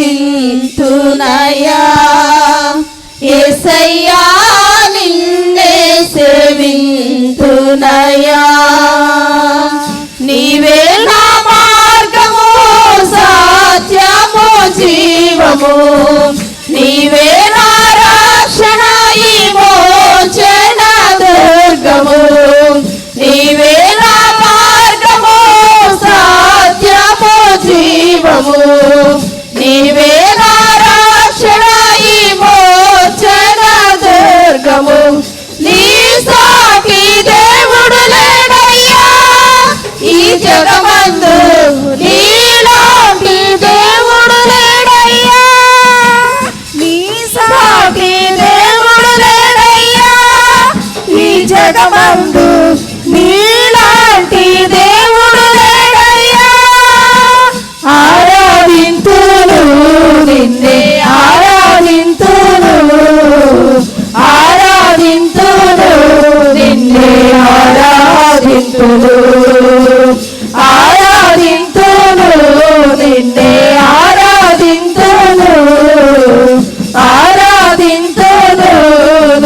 స్తుతింతునయా యేసయ్యా నిన్నే సేవింతునయా నీవే నా మార్గము సత్యము జీవము నీవే నా రక్షణ విమోచన దుర్గము నీవే నా మార్గము సత్యము జీవము నీవే నా రక్షణ విమోచన దుర్గము నీ సాటి దేవుడు లేడయ్యా ఈ జగమందు నీలాంటి దేవుడు లేడయ్యా నీ సాటి దేవుడు లేడయ్యా ఈ జగమందు నీలాంటి దేవుడు లేడయ్యా ఆరాధింతును నిన్నే ఆరాధింతును ఆరాధింతును నిన్నే ఆరాధింతును ఆరాధింతును నిన్నే ఆరాధింతును ఆరాధింతును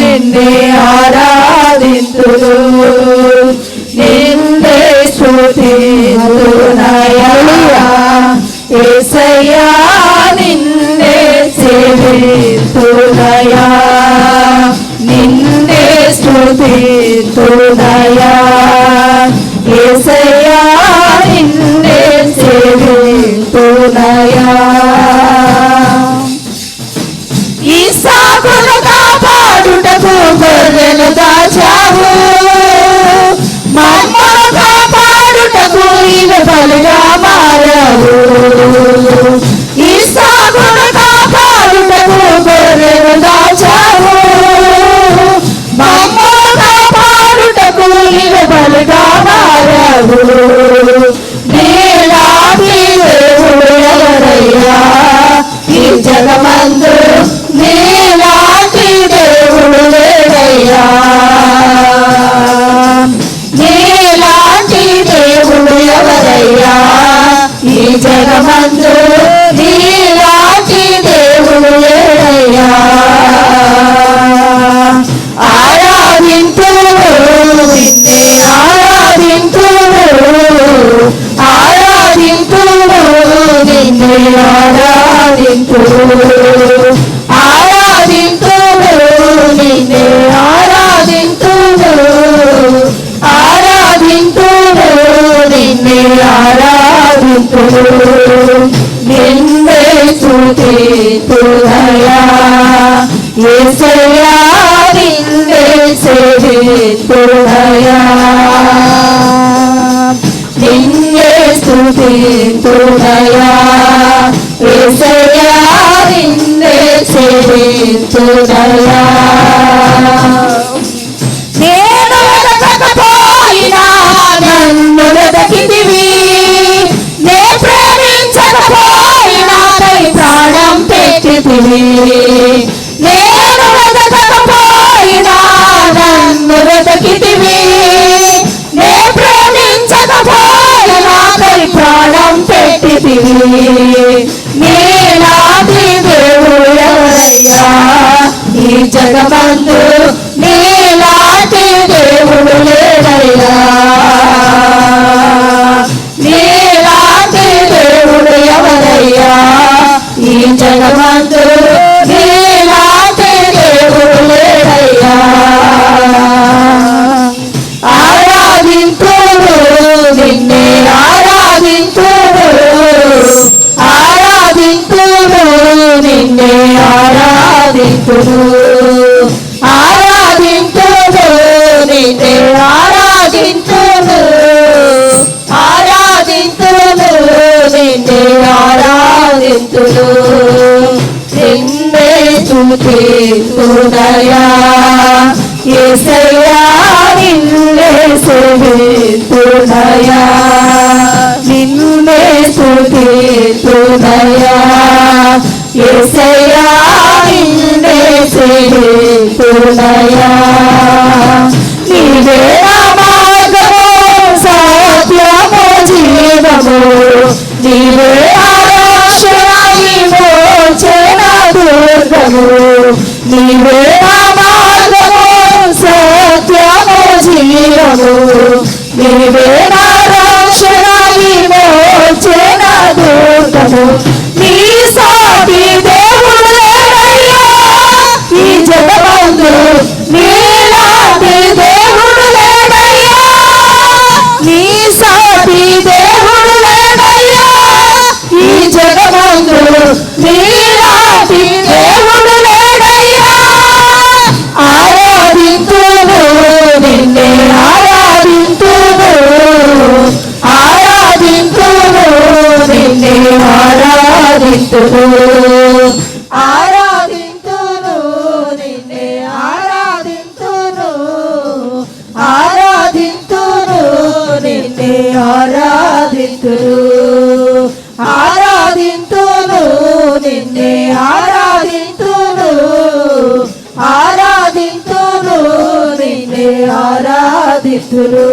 నిన్నే ఆరాధింతును నిన్నే స్తుతింతునయా యేసయ్యా నిన్నే సేవింతునయా నిన్నే స్తుతింతునయా యేసయ్యా నిన్నే సేవింతునయా ఇస్సాకును కాపాడుటకు గొర్రెను దాచావు మమ్మను కాపాడుటకు ఇవి బలిగా మారావు ఇస్సాకును కాపాడుటకు గొర్రెను దాచావు మమ్మను కాపాడుటకు ఇవి బలిగా మారావు నీలాంటి దేవుడు ఎవరయ్యా ఈ జగమందు నీలాంటి దేవుడు లేడయ్యా నీలాంటి దేవుడు ఎవరయ్యా ఈ జగమందు నీలాంటి దేవుడు లేడయ్యా ఆరాధింతును నిన్నే ఆరాధింతును ఆరాధింతును నిన్నే ఆరాధింతును ఆరాధింతును నిన్నే ఆరాధింతును ఆరాధింతును నిన్నే ఆరాధింతును నిన్నే స్తుతింతునయా యేసయ్యా నిన్నే సేవింతునయా నిన్నే స్తుతింతునయా యేసయ్యా నిన్నే సేవింతునయా నేను వెతకకపోయినా నన్ను వెతకితివి నే ప్రేమించకపోయినా పై ప్రాణం పెట్టితివి నేను వెతకకపోయినా నన్ను వెతకితివి నే ప్రేమించకపోయినా పై ప్రాణం పెట్టితివి నీలాంటి దేవుడు ఎవరయ్యా ఈ జగమందు నీలాంటి దేవుడు లేడయ్యా నీలాంటి దేవుడు ఎవరయ్యా ఈ జగమందు నీలాంటి దేవుడు లేడయ్యా ఆరాధింతును నిన్నే ఆరాధింతును ఆరాధింతును నిన్నే ఆరాధింతును ఆరాధింతును నిన్నే ఆరాధింతును ఆరాధింతును నిన్నే ఆరాధింతును నిన్నే స్తుతింతునయా యేసయ్యా నిన్నే సేవింతునయా నిన్నే స్తుతింతునయా యేసయ్యా నిన్నే సేవింతునయా నీవే నా మార్గము సత్యము జీవము నీవే ఆరాధన దుర్గము, నీవే నా మార్గము సత్యము జీవము, నీవే నా రక్షణ విమోచన దుర్గము, నీ సాటి దేవుడు లేడయ్యా ఈ జగమందు, నీలాంటి దేవుడు లేడయ్యా, నీ సాటి దేవుడు లేడయ్యా ఈ జగమందు, నీలాంటి దేవుడు లేడయ్యా. ఆరాధింతును నిన్నే ఆరాధింతును, ఆరాధింతును నిన్నే ఆరాధింతును, ఆరాధింతును నిన్నే ఆరాధింతును, ఆరాధింతును నిన్నే ఆరాధింతును, ఆరాధింతును నిన్నే ఆరాధింతును, ఆరాధింతును నిన్నే ఆరాధింతును,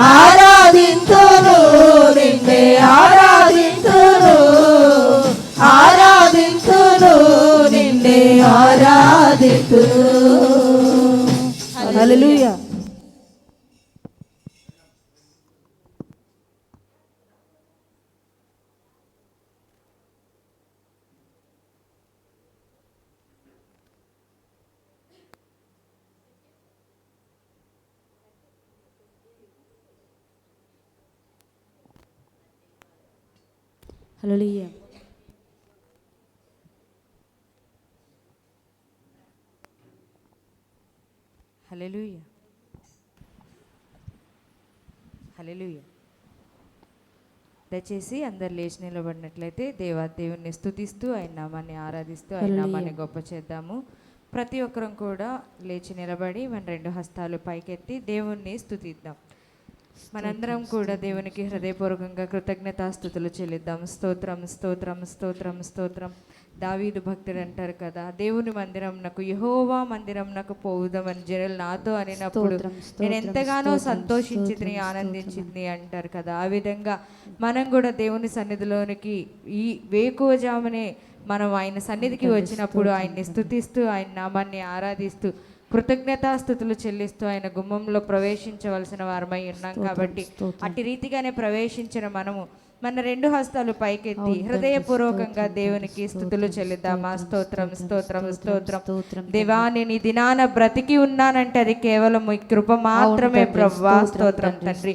ఆరాధింతును నిన్నే ఆరాధింతును, ఆరాధింతును నిన్నే ఆరాధింతును. హల్లెలూయా. హల్లెలూయా. హల్లెలూయా. హల్లెలూయా. దయచేసి అందరు లేచి నిలబడినట్లయితే దేవుని స్తుతిస్తూ ఆయన నామాన్ని ఆరాధిస్తూ ఆయన నామాన్ని గొప్ప చేద్దాము. ప్రతి ఒక్కరం కూడా లేచి నిలబడి మన రెండు హస్తాలు పైకెత్తి దేవుణ్ణి స్తుతిద్దాం. మనందరం కూడా దేవునికి హృదయపూర్వకంగా కృతజ్ఞతాస్తుతులు చెల్లిద్దాం. స్తోత్రం స్తోత్రం స్తోత్రం స్తోత్రం. దావీదు భక్తుడు అంటారు కదా, దేవుని మందిరం నాకు యెహోవా మందిరం నాకు పోవుదామని జనులు నాతో అనినప్పుడు నేను ఎంతగానో సంతోషించింది ఆనందించింది అంటారు కదా. ఆ విధంగా మనం కూడా దేవుని సన్నిధిలోనికి ఈ వేకువజామునే మనం ఆయన సన్నిధికి వచ్చినప్పుడు ఆయన్ని స్తుతిస్తూ ఆయన నామాన్ని ఆరాధిస్తూ కృతజ్ఞతాస్తుతులు చెల్లిస్తూ ఆయన గుమ్మంలో ప్రవేశించవలసిన వారమై ఉన్నాం. కాబట్టి అట్టి రీతిగానే ప్రవేశించిన మనము మన రెండు హస్తాలు పైకెత్తి హృదయపూర్వకంగా దేవునికి స్తుతులు చెల్లిద్దామా. స్తోత్రం స్తోత్రం స్తోత్రం. దేవా నేను ఈ దినాన బ్రతికి ఉన్నానంటే అది కేవలం ఈ కృప మాత్రమే ప్రభువా. స్తోత్రం తండ్రి.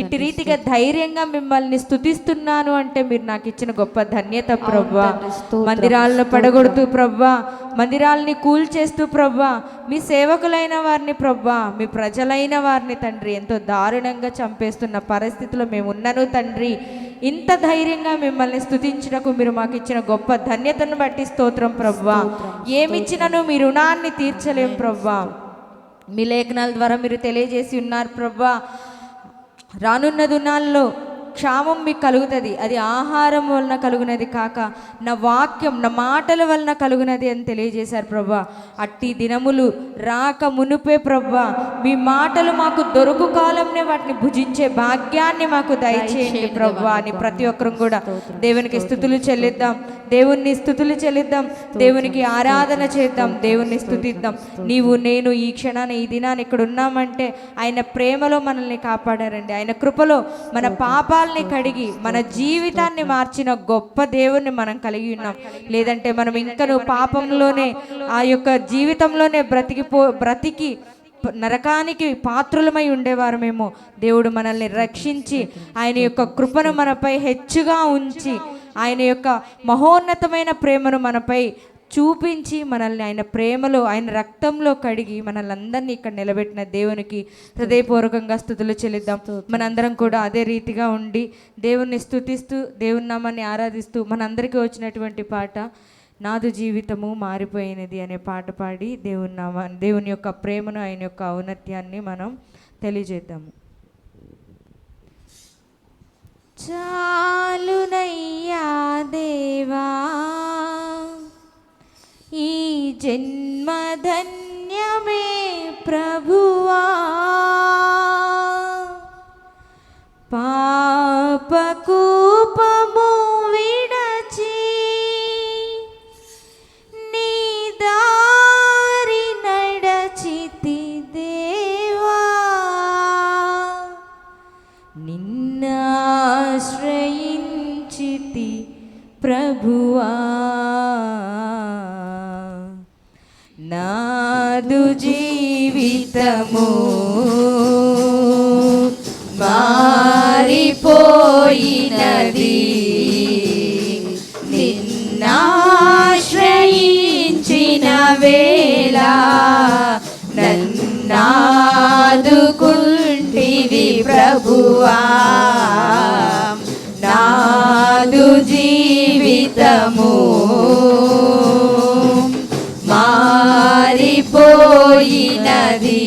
ఇట్టి రీతిగా ధైర్యంగా మిమ్మల్ని స్తుతిస్తున్నాను అంటే మీరు నాకు ఇచ్చిన గొప్ప ధన్యత ప్రభువా. మందిరాలను పడగొడుతూ ప్రభువా, మందిరాలని కూల్చేస్తూ ప్రభువా, మీ సేవకులైన వారిని ప్రభువా, మీ ప్రజలైన వారిని తండ్రి ఎంతో దారుణంగా చంపేస్తున్న పరిస్థితిలో మేము ఉన్నాను తండ్రి. ఇంత ధైర్యంగా మిమ్మల్ని స్తుతించడానికి మీరు మాకు ఇచ్చిన గొప్ప ధన్యతను బట్టి స్తోత్రం ప్రభువా. ఏమిచ్చినను మీ రుణాన్ని తీర్చలేం ప్రభువా. మీ లేఖనాల ద్వారా మీరు తెలియజేసి ఉన్నారు ప్రభువా, రానున్న దినాల్లో క్షామం మీకు కలుగుతుంది, అది ఆహారం వలన కలుగునది కాక నా వాక్యం నా మాటల వలన కలుగునది అని తెలియజేశారు ప్రభా. అట్టి దినములు రాక మునుపే ప్రభా మీ మాటలు మాకు దొరుకు కాలంనే వాటిని భుజించే భాగ్యాన్ని మాకు దయచేయండి ప్రభా అని ప్రతి ఒక్కరూ కూడా దేవునికి స్తుతులు చెల్లిద్దాం, దేవుణ్ణి స్తుతులు చెల్లిద్దాం, దేవునికి ఆరాధన చేద్దాం, దేవుణ్ణి స్తుతిద్దాం. నీవు నేను ఈ క్షణాన్ని ఈ దినాన్ని ఇక్కడ ఉన్నామంటే ఆయన ప్రేమలో మనల్ని కాపాడారండి. ఆయన కృపలో మన పాపాలని కడిగి మన జీవితాన్ని మార్చిన గొప్ప దేవుణ్ణి మనం కలిగి ఉన్నాం. లేదంటే మనం ఇంకను పాపంలోనే ఆ యొక్క జీవితంలోనే బ్రతికి నరకానికి పాత్రులమై ఉండేవారమేమో. దేవుడు మనల్ని రక్షించి ఆయన యొక్క కృపను మనపై హెచ్చుగా ఉంచి ఆయన యొక్క మహోన్నతమైన ప్రేమను మనపై చూపించి మనల్ని ఆయన ప్రేమలో ఆయన రక్తంలో కడిగి మనల్ని అందరినీ ఇక్కడ నిలబెట్టిన దేవునికి హృదయపూర్వకంగా స్తుతులు చెల్లిద్దాం. మనందరం కూడా అదే రీతిగా ఉండి దేవుణ్ణి స్తుతిస్తూ దేవుని నామాన్ని ఆరాధిస్తూ మనందరికీ వచ్చినటువంటి పాట నాదు జీవితము మారిపోయినది అనే పాట పాడి దేవుని యొక్క ప్రేమను ఆయన యొక్క ఔన్నత్యాన్ని మనం తెలియజేద్దాము. చాలునయ్యా దేవా ఈ జన్మధన్యమే ప్రభువా, పాపకూపము విడచి ప్రభువా నాదు జీవితము మారిపోయినది నిన్నాశ్రయించిన వేళ నన్నాదుకుంటివి ప్రభువా నాదు జీవితము మారిపోయినది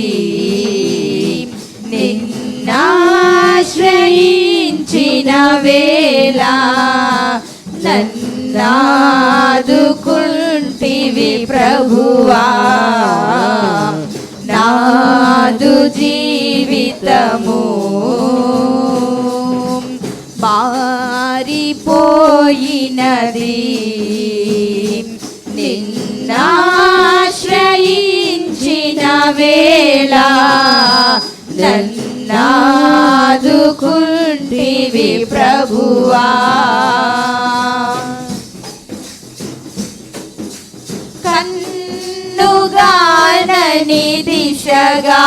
నిన్నాశ్రయించిన వేళ నన్నాదుకుంటివి ప్రభువా నాదు జీవితము మారిపోయినది నిన్నాశ్రయించిన వేళ నన్నాదుకుంటివి ప్రభువా కన్నుగానని దిశగా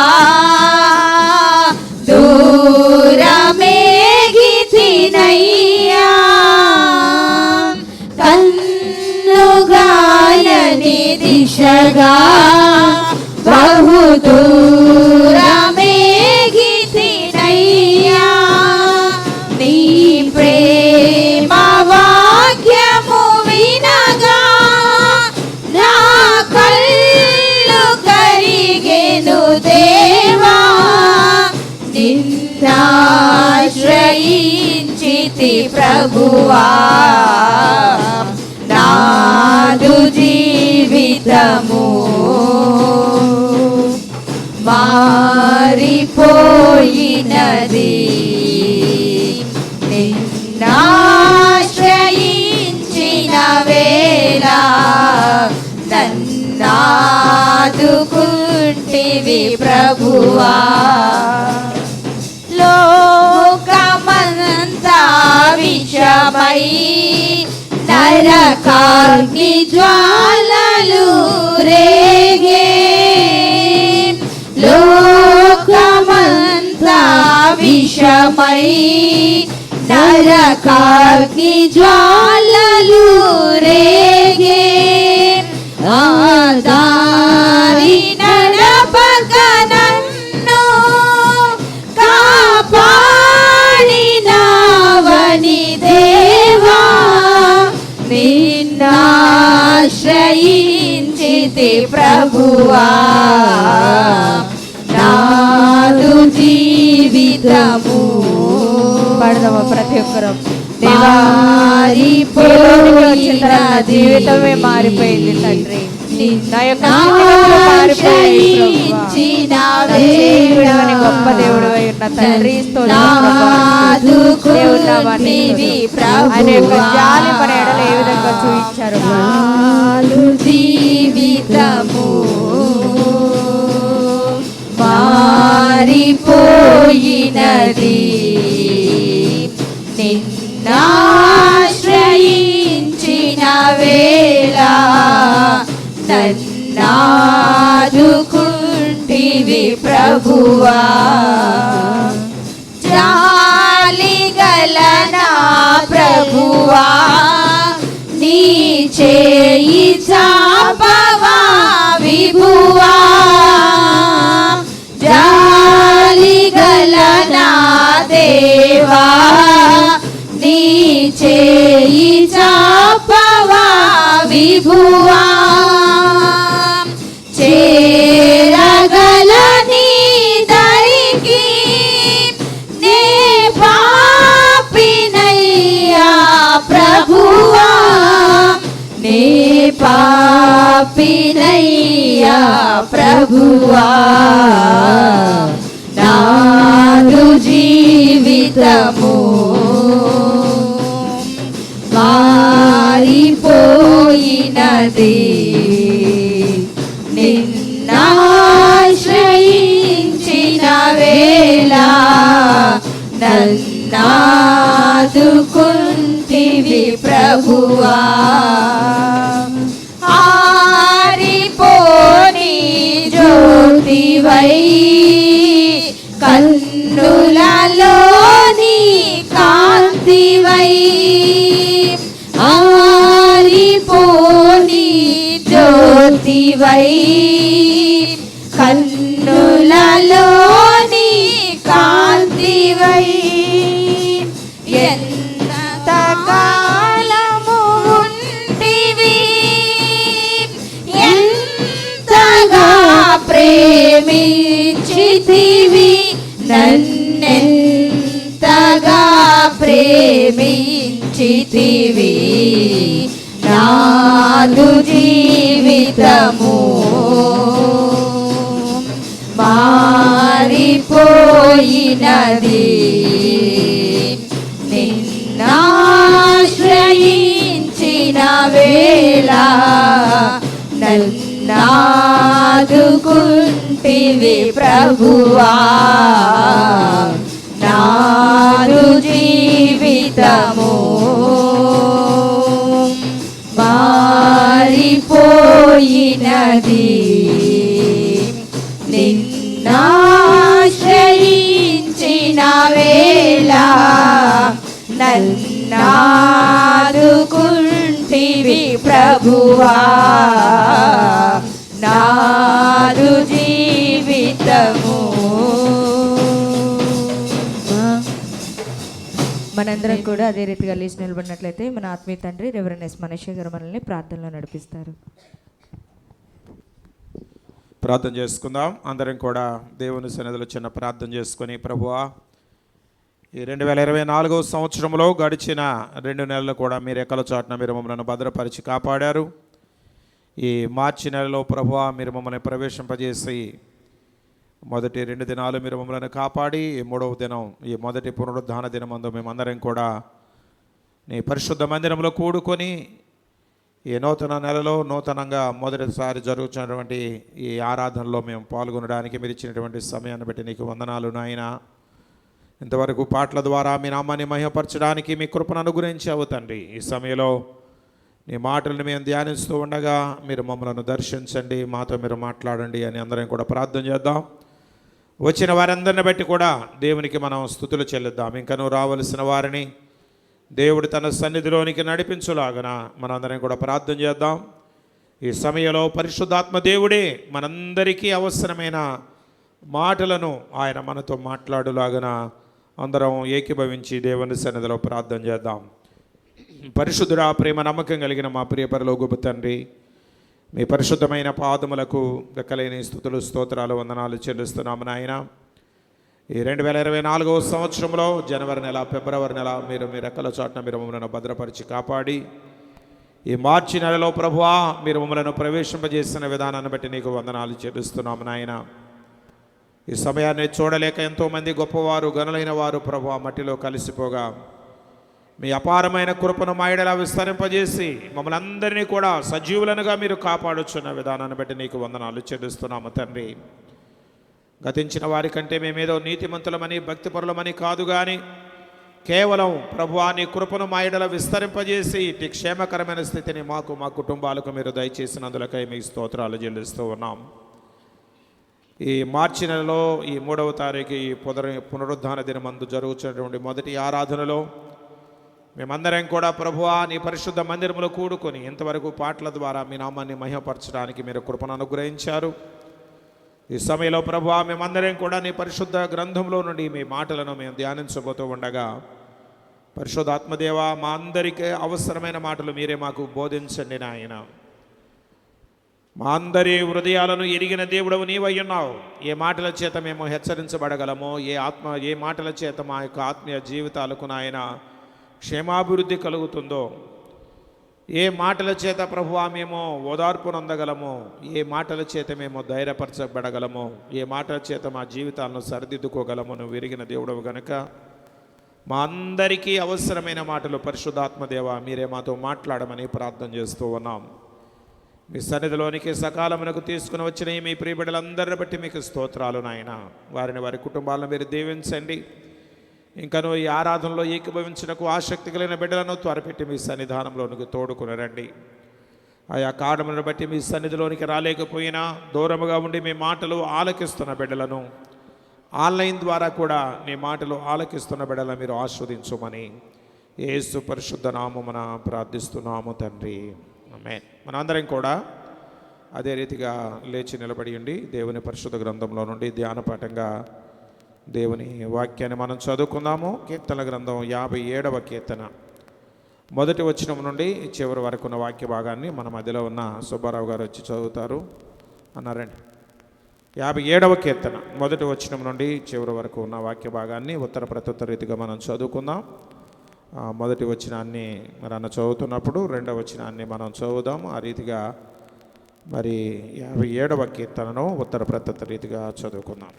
దూరమేగితినయ్యా కన్నుగానని దిశగా బహు దూరమేగితినయ్యా నీ ప్రేమ వాక్యము వినగా నా కళ్ళు కరిగెను దేవా నిన్నాశ్రయించితి ప్రభువా నాదు జీవితము మారిపోయినది నిన్నాశ్రయించిన వేళ నన్నాదుకుంటివి ప్రభువా లోకమంతా విషమై నరకాగ్ని జ్వాలలు రేగే లోకమంతా విషమై నరకాగ్ని జ్వాలలు రేగే ఆ దారి నడపక నన్ను కాపాడినావని దేవా నిన్నాశ్రయించితి ప్రభువా నాదు జీవితము పాడదామా ప్రతి ఒక్కరం మారిపోయిన జీవితమే మారిపోయింది తండ్రి నా యొక్క గొప్ప దేవుడు అయి ఉన్న తండ్రి ఆయన యొక్క జాలి మన ఎడల ఏ విధంగా చూపించారు జీవితము మారిపోయినది నిన్నాశ్రయించిన వేళ నన్నాదుకుంటివి ప్రభువా జాలిగల నా ప్రభువా నీ చేయి చాపవా విభువా జాలిగల నా దేవా నీ చేయి చాపవా విభువా చేరగల నీ దరికి నే పాపినయ్యా ప్రభువా నే పాపినయ్యా ప్రభువా నాదు జీవితము మారిపోయినది నిన్నాశ్రయించిన వేళ నన్నాదుకుంటివి ప్రభువా ఆరిపోని జ్యోతివై కన్నులలోని కాంతివై ఆరిపోని జ్యోతివై కన్నులలోని కాంతివై ఎంత కాలము ఉంటివి ఎంతగా ప్రేమించితివి నన్నెంతగా ప్రేమించితివి నాదు జీవితము మారిపోయినది నిన్నాశ్రయించిన వేళ నన్నాదుకుంటివి ప్రభువా నాదు జీవితము మారిపోయినది నిన్నాశ్రయించిన వేళ నన్నాదుకుంటివి ప్రభువా నాదు జీవితము. మనందరం కూడా అదే రీతిగా లేచి నిలబడినట్లయితే మన ఆత్మీయ తండ్రి రెవరెండ్ ఎస్ మనీషా గారు మనల్ని ప్రార్థనలో నడిపిస్తారు. ప్రార్థన చేసుకుందాం. అందరం కూడా దేవుని సన్నిధిలో చిన్న ప్రార్థన చేసుకొని, ప్రభువా ఈ 2024 సంవత్సరంలో గడిచిన 2 నెలలు కూడా మీరు ఎక్కల చాటున మీరు మమ్మల్ని భద్రపరిచి కాపాడారు. ఈ మార్చి నెలలో ప్రభువా మీరు మమ్మల్ని ప్రవేశింపజేసి మొదటి 2 దినాలు మీరు మమ్మల్ని కాపాడి ఈ 3వ దినం ఈ మొదటి పునరుద్ధాన దినమందు మేమందరం కూడా నీ పరిశుద్ధ మందిరంలో కూడుకొని ఈ నూతన నెలలో నూతనంగా మొదటిసారి జరుగుతున్నటువంటి ఈ ఆరాధనలో మేము పాల్గొనడానికి మీరు ఇచ్చినటువంటి సమయాన్ని బట్టి నీకు వందనాలు నాయనా. ఇంతవరకు పాటల ద్వారా మీ నామాన్ని మహిమపరచడానికి మీ కృపను అనుగ్రహించావు తండ్రి. ఈ సమయంలో నీ మాటలను మేము ధ్యానిస్తూ ఉండగా మీరు మమ్మల్ని దర్శించండి, మాతో మీరు మాట్లాడండి అని అందరం కూడా ప్రార్థన చేద్దాం. వచ్చిన వారందరిని బట్టి కూడా దేవునికి మనం స్తుతులు చెల్లిద్దాం. ఇంకనూ రావలసిన వారిని దేవుడు తన సన్నిధిలోనికి నడిపించులాగన మనందరం కూడా ప్రార్థన చేద్దాం. ఈ సమయంలో పరిశుద్ధాత్మ దేవుడే మనందరికీ అవసరమైన మాటలను ఆయన మనతో మాట్లాడులాగన అందరం ఏకీభవించి దేవుని సన్నిధిలో ప్రార్థన చేద్దాం. పరిశుద్ధుడా, ప్రేమ నమ్మకం కలిగిన మా ప్రియ పరలోకపు తండ్రి, మీ పరిశుద్ధమైన పాదములకు లెక్కలేని స్తుతులు స్తోత్రాలు వందనాలు చెల్లిస్తున్నాము నాయన. ఈ 2024 సంవత్సరంలో జనవరి నెల ఫిబ్రవరి నెల మీరు మీ రెక్కల చాటున మీరు మమ్మల్ని భద్రపరిచి కాపాడి ఈ మార్చి నెలలో ప్రభువా మీరు మమ్మల్ని ప్రవేశింపజేసిన విధానాన్ని బట్టి నీకు వందనాలు చెల్లిస్తున్నాము నాయన. ఈ సమయాన్ని చూడలేక ఎంతోమంది గొప్పవారు గనులైన వారు ప్రభువా మట్టిలో కలిసిపోగా మీ అపారమైన కృపను మాయడలా విస్తరింపజేసి మమ్మల్ని అందరినీ కూడా సజీవులనుగా మీరు కాపాడుచున్న విధానాన్ని బట్టి నీకు వందనాలు చెల్లిస్తున్నాము తండ్రి. గతించిన వారి కంటే మేమేదో నీతిమంతులమని భక్తిపరులమని కాదు కానీ కేవలం ప్రభువా నీ కృపను మాయడల విస్తరింపజేసి ఇట్టి క్షేమకరమైన స్థితిని మాకు మా కుటుంబాలకు మీరు దయచేసినందులకై మీకు స్తోత్రాలు చెల్లిస్తూ ఉన్నాం. ఈ మార్చి నెలలో ఈ 3వ తారీఖు ఈ పునరుద్ధాన దినమందు జరుగుతున్నటువంటి మొదటి ఆరాధనలో మేమందరం కూడా ప్రభువా నీ పరిశుద్ధ మందిరంలో కూడుకొని ఇంతవరకు పాటల ద్వారా మీ నామాన్ని మహిమపరచడానికి మీరు కృపను అనుగ్రహించారు. ఈ సమయంలో ప్రభువా మేమందరం కూడా నీ పరిశుద్ధ గ్రంథంలో నుండి మీ మాటలను మేము ధ్యానించబోతూ ఉండగా పరిశుద్ధాత్మదేవ మా అందరికీ అవసరమైన మాటలు మీరే మాకు బోధించండి నాయన. మా అందరి హృదయాలను ఎరిగిన దేవుడవు నీవై ఉన్నావు. ఏ మాటల చేత మేము హెచ్చరించబడగలమో, ఏ మాటల చేత మా యొక్క ఆత్మీయ జీవితాలకు నాయన క్షేమాభివృద్ధి కలుగుతుందో, ఏ మాటల చేత ప్రభువా మేము ఓదార్పును అందగలమో, ఏ మాటల చేత మేము ధైర్యపరచబడగలమో, ఏ మాటల చేత మా జీవితాలను సరిదిద్దుకోగలమో నువ్వు ఎరిగిన దేవుడవు గనుక మా అందరికీ అవసరమైన మాటలు పరిశుద్ధాత్మదేవ మీరే మాతో మాట్లాడమని ప్రార్థన చేస్తూ ఉన్నాం. మీ సన్నిధిలోనికి సకాలమునకు తీసుకుని వచ్చిన మీ ప్రియబిడ్డలందరిని బట్టి మీకు స్తోత్రాలు నాయన. వారిని వారి కుటుంబాలను మీరు దీవించండి. ఇంకను ఈ ఆరాధనలో ఏకీభవించడానికి ఆసక్తి కలిగిన బిడ్డలను త్వరపెట్టి మీ సన్నిధానంలోనికి తోడుకుని రండి. ఆయా కారణములను బట్టి మీ సన్నిధిలోనికి రాలేకపోయినా దూరముగా ఉండి మీ మాటలు ఆలకిస్తున్న బిడ్డలను, ఆన్లైన్ ద్వారా కూడా మీ మాటలు ఆలకిస్తున్న బిడ్డలను మీరు ఆస్వాదించమని యేసు పరిశుద్ధ నామమున ప్రార్థిస్తున్నాము తండ్రి, ఆమేన్. మనందరం కూడా అదే రీతిగా లేచి నిలబడి ఉండి దేవుని పరిశుద్ధ గ్రంథంలో నుండి ధ్యానపాఠంగా దేవుని వాక్యాన్ని మనం చదువుకుందాము. కీర్తనల గ్రంథం 57వ కీర్తన మొదటి వచనం నుండి చివరి వరకు ఉన్న వాక్య భాగాన్ని మన మధ్యలో ఉన్న సుబ్బారావు గారు వచ్చి చదువుతారు అన్నారండి. 57వ కీర్తన మొదటి వచనం నుండి చివరి వరకు ఉన్న వాక్య భాగాన్ని ఉత్తర ప్రత్యుత్తర రీతిగా మనం చదువుకుందాం. మొదటి వచనాన్ని మరి అన్న చదువుతున్నప్పుడు రెండవ వచనాన్ని మనం చదువుదాం. ఆ రీతిగా మరి 57వ కీర్తనను ఉత్తర ప్రత్యుత్తర రీతిగా చదువుకుందాం.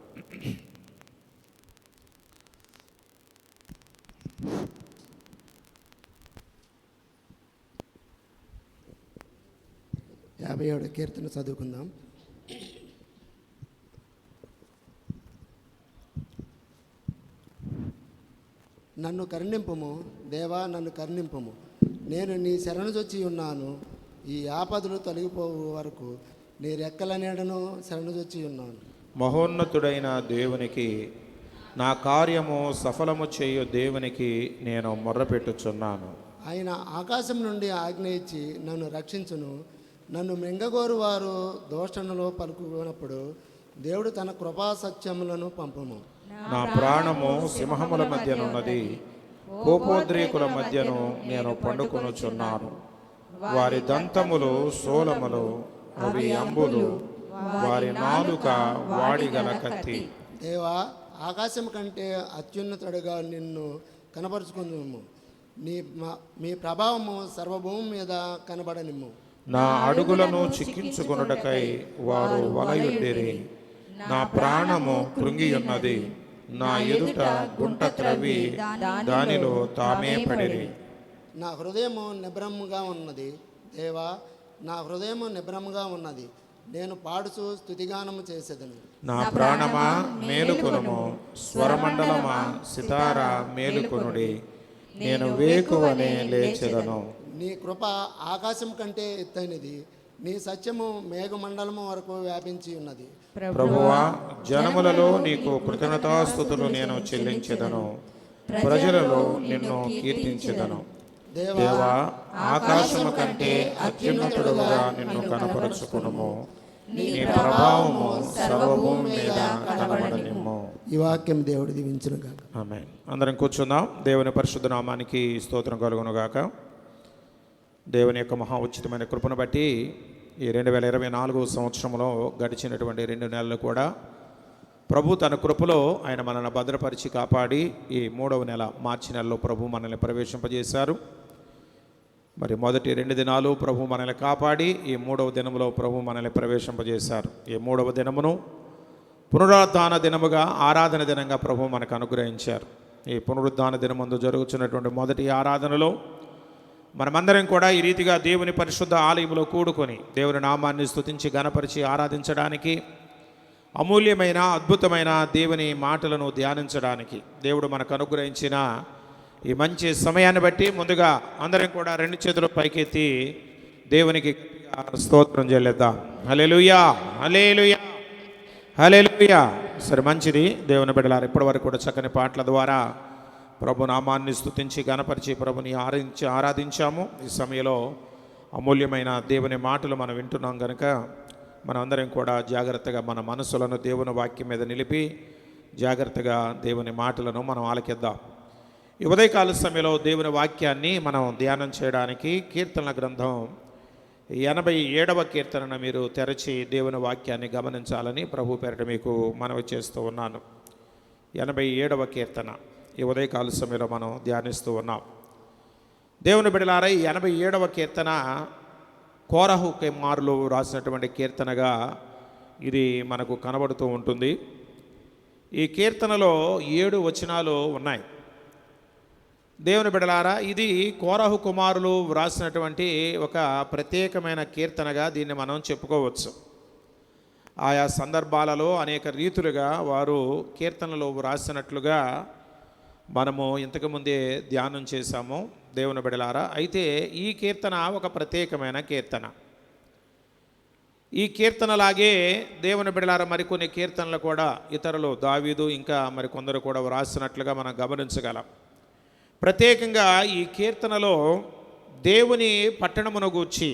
యాభై ఏడు కీర్తన చదువుకుందాం. నన్ను కరుణింపుము దేవా, నన్ను కరుణింపుము. నేను నీ శరణుజొచ్చి ఉన్నాను. ఈ ఆపదలు తొలగిపోవు వరకు నీ రెక్కల నీడను శరణుజొచ్చి ఉన్నాను. మహోన్నతుడైన దేవునికి, నా కార్యము సఫలము చేయు దేవునికి నేను మొర్రపెట్టుచున్నాను. ఆయన ఆకాశం నుండి ఆజ్ఞ ఇచ్చి నన్ను రక్షించును. నన్ను మింగగోరు వారు దోషణలో పలుకున్నప్పుడు దేవుడు తన కృపా సత్యములను పంపుము. నా ప్రాణము సింహముల మధ్యనున్నది, కోపోద్రేకుల మధ్యను నేను పండుకొనుచున్నాను. వారి దంతములు శూలములు, అవి అంబులు, వారి నాలుక వాడిగల కత్తి. దేవా, ఆకాశం కంటే అత్యున్నతుడుగా నిన్ను కనపరుచుకుందుము. మీ ప్రభావము సర్వభూమి మీద కనబడనిమ్ము. నా అడుగులను చిక్కించుకొనుటకై వారు వలయుండిరి. నా ప్రాణము కృంగియున్నది. నా ఎదుట గుంట త్రవ్వి దానిలో తామే పడిరి. నా హృదయము నిబ్రముగా ఉన్నది. దేవా, నా హృదయము నిబ్రముగా ఉన్నది. నేను పాడుచు స్తుతిగానము చేసేదను. నా ప్రాణమా మేలుకొనుము, స్వరమండలమా సితారా మేలుకొనుడి. నేను వేకువనే లేచెదను. నీ కృప ఆకాశం కంటే ఎత్తైనది. నీ సత్యము మేఘమండలము వరకు వ్యాపించి ఉన్నది. ప్రభువా, జనములలో నీకు కృతజ్ఞతాస్తుతులు నేను చెల్లించెదను. ప్రజలలో నిన్ను కీర్తించెదను. దేవా, ఆకాశము కంటే అత్యున్నతుడుగా నిన్ను కనపరుచుకునుము. నీ ప్రభావము సర్వభూమి మీద కనబడనిమ్ము. ఈ వాక్యం దేవుడు దీవించును గాక. ఆమేన్. అందరం కూర్చుందాం. దేవుని పరిశుద్ధ నామానికి స్తోత్రం కలుగును గాక. దేవుని యొక్క మహా ఉచితమైన కృపను బట్టి ఈ 2024 సంవత్సరంలో గడిచినటువంటి 2 నెలలు కూడా ప్రభు తన కృపలో ఆయన మనల్ని భద్రపరిచి కాపాడి ఈ 3వ నెల మార్చి నెలలో ప్రభు మనల్ని ప్రవేశింపజేశారు. మరి మొదటి 2 దినాలు ప్రభు మనల్ని కాపాడి ఈ 3వ దినములో ప్రభు మనల్ని ప్రవేశింపజేశారు. ఈ 3వ దినమును పునరుద్ధాన దినముగా, ఆరాధన దినంగా ప్రభు మనకు అనుగ్రహించారు. ఈ పునరుద్ధాన దినమందు జరుగుతున్నటువంటి మొదటి ఆరాధనలో మనమందరం కూడా ఈ రీతిగా దేవుని పరిశుద్ధ ఆలయంలో కూడుకొని దేవుని నామాన్ని స్తుతించి గణపరిచి ఆరాధించడానికి, అమూల్యమైన అద్భుతమైన దేవుని మాటలను ధ్యానించడానికి దేవుడు మనకు అనుగ్రహించిన ఈ మంచి సమయాన్ని బట్టి ముందుగా అందరం కూడా 2 చేతులు పైకెత్తి దేవునికి స్తోత్రం చెల్లిద్దాం. హల్లెలూయా, హల్లెలూయా, హల్లెలూయా. సరే, మంచిది. దేవుని బిడ్డలారా, ఇప్పటి వరకు కూడా చక్కని పాటల ద్వారా ప్రభు నామాన్ని స్తుతించి గణపరిచి ప్రభుని ఆరాధించాము. ఈ సమయంలో అమూల్యమైన దేవుని మాటలు మనం వింటున్నాం కనుక మనమందరం కూడా జాగ్రత్తగా మన మనసులను దేవుని వాక్యం మీద నిలిపి జాగ్రత్తగా దేవుని మాటలను మనం ఆలకిద్దాం. ఈ ఉదయకాల సమయంలో దేవుని వాక్యాన్ని మనం ధ్యానం చేయడానికి కీర్తనల గ్రంథం 87వ కీర్తనను మీరు తెరచి దేవుని వాక్యాన్ని గమనించాలని ప్రభు పేరిట మీకు మనవి చేస్తూ ఉన్నాను. 87వ కీర్తన ఈ ఉదయకాల సమయంలో మనం ధ్యానిస్తూ ఉన్నాం. దేవుని బిడ్డలారా, ఈ 87వ కీర్తన కోరహు కుమారులు రాసినటువంటి కీర్తనగా ఇది మనకు కనబడుతూ ఉంటుంది. ఈ కీర్తనలో 7 వచనాలు ఉన్నాయి. దేవుని బిడ్డలారా, ఇది కోరహు కుమారులు వ్రాసినటువంటి ఒక ప్రత్యేకమైన కీర్తనగా దీన్ని మనం చెప్పుకోవచ్చు. ఆయా సందర్భాలలో అనేక రీతులుగా వారు కీర్తనలో వ్రాసినట్లుగా మనము ఇంతకుముందే ధ్యానం చేశాము దేవుని బిడ్డలారా. అయితే ఈ కీర్తన ఒక ప్రత్యేకమైన కీర్తన. ఈ కీర్తనలాగే దేవుని బిడ్డలారా మరికొన్ని కీర్తనలు కూడా ఇతరులు దావీదు ఇంకా మరికొందరు కూడా వ్రాసినట్లుగా మనం గమనించగలం. ప్రత్యేకంగా ఈ కీర్తనలో దేవుని పట్టణమును గూర్చి,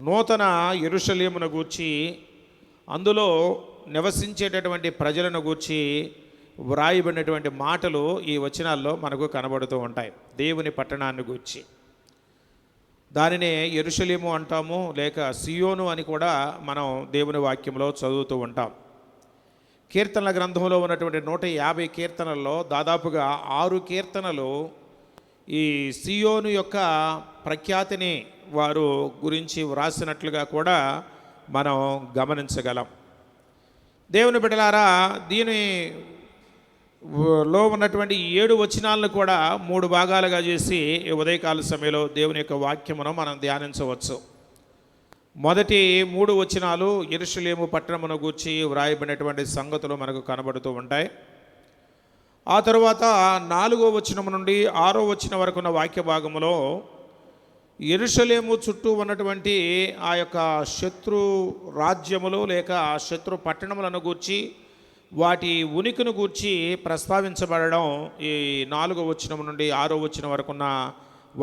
నూతన యెరూషలేమును గూర్చి, అందులో నివసించేటటువంటి ప్రజలను గూర్చి వ్రాయబడినటువంటి మాటలు ఈ వచనాల్లో మనకు కనబడుతూ ఉంటాయి. దేవుని పట్టణాన్ని గూర్చి, దానినే యెరూషలేము అంటాము, లేక సియోను అని కూడా మనం దేవుని వాక్యంలో చదువుతూ ఉంటాం. కీర్తనల గ్రంథంలో ఉన్నటువంటి 150 కీర్తనల్లో దాదాపుగా 6 కీర్తనలు ఈ సియోను యొక్క ప్రఖ్యాతిని వారు గురించి వ్రాసినట్లుగా కూడా మనం గమనించగలం. దేవుని బిడ్డలారా, దీనిలో ఉన్నటువంటి 7 వచనాలను కూడా 3 భాగాలుగా చేసి ఈ ఉదయకాల సమయంలో దేవుని యొక్క వాక్యమును మనం ధ్యానించవచ్చు. మొదటి 3 వచనాలు యెరూషలేము పట్టణమును గూర్చి వ్రాయబడినటువంటి సంగతులు మనకు కనబడుతూ ఉంటాయి. ఆ తరువాత 4వ వచనం నుండి 6వ వచనం వరకు ఉన్న వాక్య భాగములో యెరూషలేము చుట్టూ ఉన్నటువంటి ఆ యొక్క శత్రు రాజ్యములు లేక శత్రు పట్టణములను గూర్చి, వాటి ఉనికిని గూర్చి ప్రస్తావించబడడం ఈ 4వ వచనం నుండి 6వ వచనం వరకున్న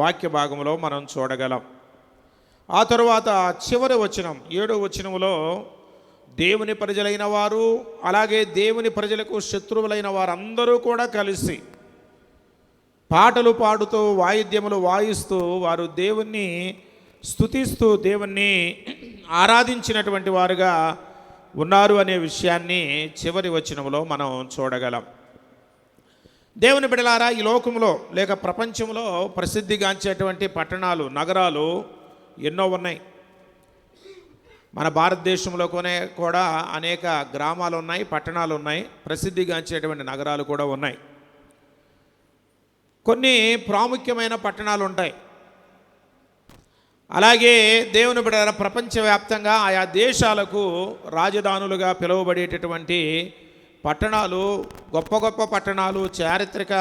వాక్య భాగంలో మనం చూడగలం. ఆ తరువాత చివరి వచనం 7వ వచనములో దేవుని ప్రజలైన వారు, అలాగే దేవుని ప్రజలకు శత్రువులైన వారందరూ కూడా కలిసి పాటలు పాడుతూ, వాయిద్యములు వాయిస్తూ వారు దేవుణ్ణి స్తుతిస్తూ దేవుణ్ణి ఆరాధించినటువంటి వారుగా ఉన్నారు అనే విషయాన్ని చివరి వచనంలో మనం చూడగలం. దేవుని బిడ్డలారా, ఈ లోకంలో లేక ప్రపంచంలో ప్రసిద్ధిగాంచేటువంటి పట్టణాలు, నగరాలు ఎన్నో ఉన్నాయి. మన భారతదేశంలోనే కూడా అనేక గ్రామాలు ఉన్నాయి, పట్టణాలు ఉన్నాయి, ప్రసిద్ధిగాంచేటువంటి నగరాలు కూడా ఉన్నాయి. కొన్ని ప్రాముఖ్యమైన పట్టణాలు ఉంటాయి. అలాగే దేవుని బిడ్డలారా, ప్రపంచవ్యాప్తంగా ఆయా దేశాలకు రాజధానులుగా పిలువబడేటటువంటి పట్టణాలు, గొప్ప గొప్ప పట్టణాలు, చారిత్రక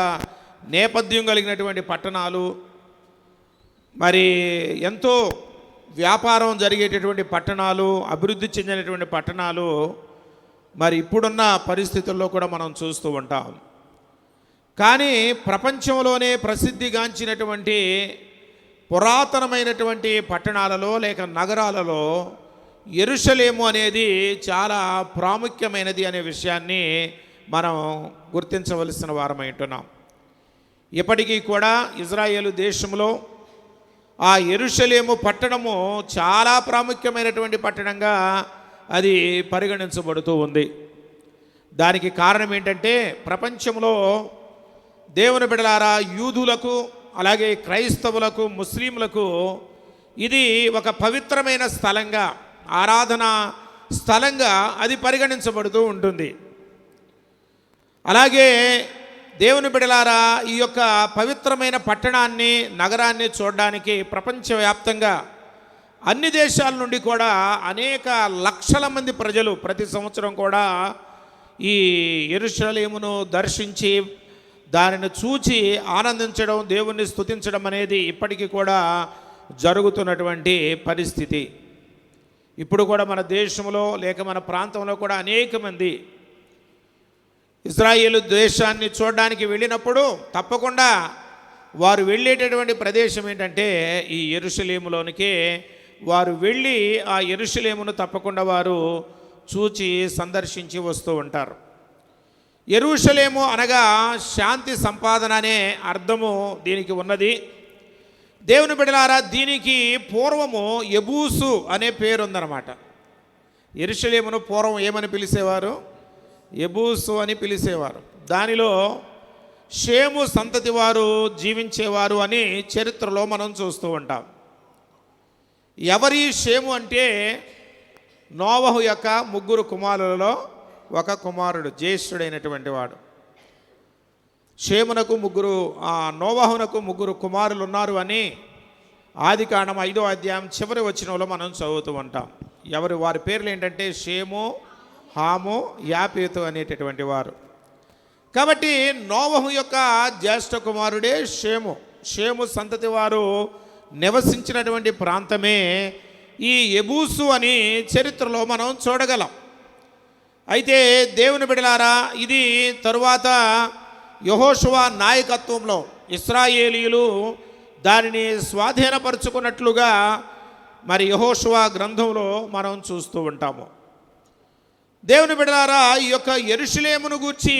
నేపథ్యం కలిగినటువంటి పట్టణాలు, మరి ఎంతో వ్యాపారం జరిగేటటువంటి పట్టణాలు, అభివృద్ధి చెందినటువంటి పట్టణాలు మరి ఇప్పుడున్న పరిస్థితుల్లో కూడా మనం చూస్తూ ఉంటాం. కానీ ప్రపంచంలోనే ప్రసిద్ధిగాంచినటువంటి పురాతనమైనటువంటి పట్టణాలలో లేక నగరాలలో యెరూషలేము అనేది చాలా ప్రాముఖ్యమైనది అనే విషయాన్ని మనం గుర్తించవలసిన వారమై ఉంటున్నాం. ఇప్పటికీ కూడా ఇజ్రాయేలు దేశంలో ఆ యెరూషలేము పట్టణము చాలా ప్రాముఖ్యమైనటువంటి పట్టణంగా అది పరిగణించబడుతూ ఉంది. దానికి కారణం ఏంటంటే, ప్రపంచంలో దేవుని బిడ్డలారా, యూదులకు అలాగే క్రైస్తవులకు, ముస్లింలకు ఇది ఒక పవిత్రమైన స్థలంగా, ఆరాధన స్థలంగా అది పరిగణించబడుతూ ఉంటుంది. అలాగే దేవుని బిడ్డలారా, ఈ యొక్క పవిత్రమైన పట్టణాన్ని, నగరాన్ని చూడడానికి ప్రపంచవ్యాప్తంగా అన్ని దేశాల నుండి కూడా అనేక లక్షల మంది ప్రజలు ప్రతి సంవత్సరం కూడా ఈ యెరూషలేమును దర్శించి దానిని చూచి ఆనందించడం, దేవుణ్ణి స్తుతించడం అనేది ఇప్పటికీ కూడా జరుగుతున్నటువంటి పరిస్థితి. ఇప్పుడు కూడా మన దేశంలో లేక మన ప్రాంతంలో కూడా అనేక మంది ఇజ్రాయేలు దేశాన్ని చూడడానికి వెళ్ళినప్పుడు తప్పకుండా వారు వెళ్ళేటటువంటి ప్రదేశం ఏంటంటే ఈ యెరూషలేములోనికి వారు వెళ్ళి ఆ యెరూషలేమును తప్పకుండా వారు చూచి సందర్శించి వస్తూ ఉంటారు. యెరూషలేము అనగా శాంతి సంపాదన అనే అర్థము దీనికి ఉన్నది. దేవుని బిడ్డలారా, దీనికి పూర్వము యెబూసు అనే పేరు ఉందన్నమాట. యెరూషలేమును పూర్వం ఏమని పిలిచేవారు? యెబూసు అని పిలిచేవారు. దానిలో షేము సంతతి వారు జీవించేవారు అని చరిత్రలో మనం చూస్తూ ఉంటాం. ఎవరి షేము అంటే నోవహు యొక్క 3 కుమారులలో ఒక కుమారుడు, జ్యేష్ఠుడైనటువంటి వాడు. షేమునకు నోవహునకు 3 కుమారులు ఉన్నారు అని ఆదికాండం 5వ అధ్యాయం చివరి వచనంలో మనం చదువుతూ ఉంటాం. వారి పేర్లు ఏంటంటే షేము, హాము, యాపేతు అనేటటువంటి వారు. కాబట్టి నోవహు యొక్క జ్యేష్ఠ కుమారుడే షేము. షేము సంతతి వారు నివసించినటువంటి ప్రాంతమే ఈ యెబూసు అని చరిత్రలో మనం చూడగలం. అయితే దేవుని బిడ్డలారా, ఇది తరువాత యెహోషువ నాయకత్వంలో ఇశ్రాయేలీయులు దానిని స్వాధీనపరుచుకున్నట్లుగా మరి యెహోషువ గ్రంథంలో మనం చూస్తూ ఉంటాము. దేవుని బిడ్డలారా, ఈ యొక్క యెరూషలేమును గూర్చి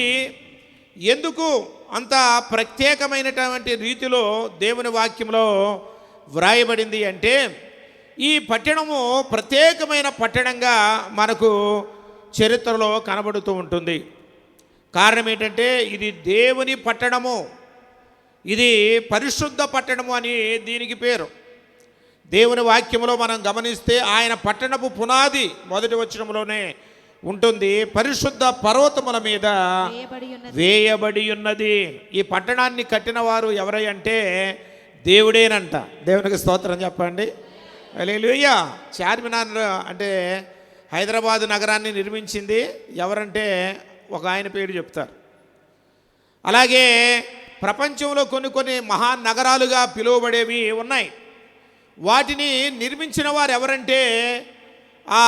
ఎందుకు అంత ప్రత్యేకమైనటువంటి రీతిలో దేవుని వాక్యంలో వ్రాయబడింది అంటే, ఈ పట్టణము ప్రత్యేకమైన పట్టణంగా మనకు చరిత్రలో కనబడుతూ ఉంటుంది. కారణం ఏంటంటే, ఇది దేవుని పట్టణము, ఇది పరిశుద్ధ పట్టణము అని దీనికి పేరు. దేవుని వాక్యములో మనం గమనిస్తే ఆయన పట్టణపు పునాది మొదటి వచనంలోనే ఉంటుంది, పరిశుద్ధ పర్వతముల మీద వేయబడి ఉన్నది. ఈ పట్టణాన్ని కట్టిన వారు ఎవరై అంటే దేవుడేనంట. దేవునికి స్తోత్రం చెప్పండి. హల్లెలూయా. చార్మినార్ అంటే హైదరాబాదు నగరాన్ని నిర్మించింది ఎవరంటే ఒక ఆయన పేరు చెప్తారు. అలాగే ప్రపంచంలో కొన్ని మహానగరాలుగా పిలువబడేవి ఉన్నాయి. వాటిని నిర్మించిన వారు ఎవరంటే ఆ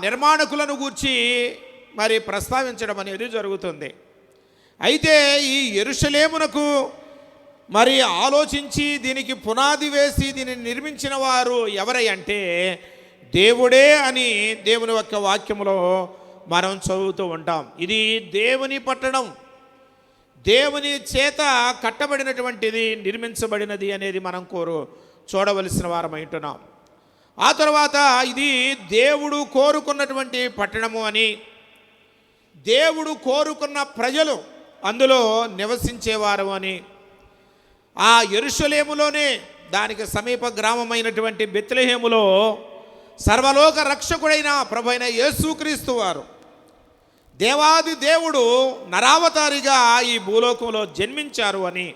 నిర్మాణకులను గూర్చి మరి ప్రస్తావించడం అనేది జరుగుతుంది. అయితే ఈ యెరూషలేమునకు మరి ఆలోచించి దీనికి పునాది వేసి దీనిని నిర్మించిన వారు ఎవరై అంటే దేవుడే అని దేవుని యొక్క వాక్యములో మనం చదువుతూ ఉంటాం. ఇది దేవుని పట్టణం, దేవుని చేత కట్టబడినటువంటిది, నిర్మించబడినది అనేది మనం చూడవలసిన వారం అంటున్నాం. ఆ తర్వాత ఇది దేవుడు కోరుకున్నటువంటి పట్టణము అని, దేవుడు కోరుకున్న ప్రజలు అందులో నివసించేవారు అని, ఆ యెరూషలేములోనే దానికి సమీప గ్రామమైనటువంటి బెత్లెహేములో సర్వలోక రక్షకుడైన ప్రభువైన యేసుక్రీస్తు వారు దేవాది దేవుడు నరావతారిగా ఈ భూలోకంలో జన్మించారు అని,